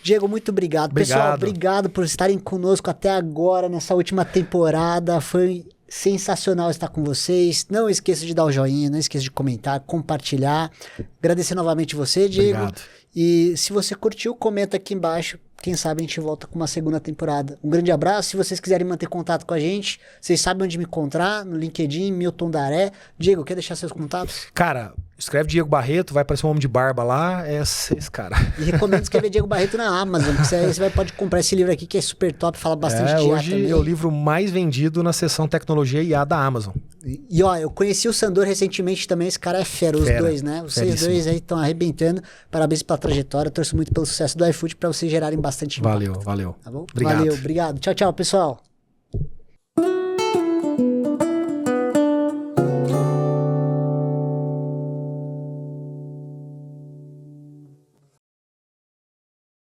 Diego, muito obrigado. Pessoal, obrigado por estarem conosco até agora, nessa última temporada. Foi sensacional estar com vocês. Não esqueça de dar o joinha, não esqueça de comentar, compartilhar. Agradecer novamente você, Diego. Obrigado. E se você curtiu, comenta aqui embaixo. Quem sabe a gente volta com uma segunda temporada. Um grande abraço. Se vocês quiserem manter contato com a gente, vocês sabem onde me encontrar, no LinkedIn, Milton Daré. Diego, quer deixar seus contatos? Cara, Escreve Diego Barreto, vai aparecer um homem de barba lá, é esse cara. E recomendo escrever Diego Barreto na Amazon, porque você pode comprar esse livro aqui que é super top, fala bastante de IA hoje também. é o livro mais vendido na seção Tecnologia IA da Amazon. E ó, eu conheci o Sandor recentemente também, esse cara é fera, os dois, né? Vocês dois aí estão arrebentando, parabéns pela trajetória, eu torço muito pelo sucesso do iFood para vocês gerarem bastante impacto. Valeu. Tá bom? Obrigado. Valeu, obrigado. Tchau, tchau, pessoal.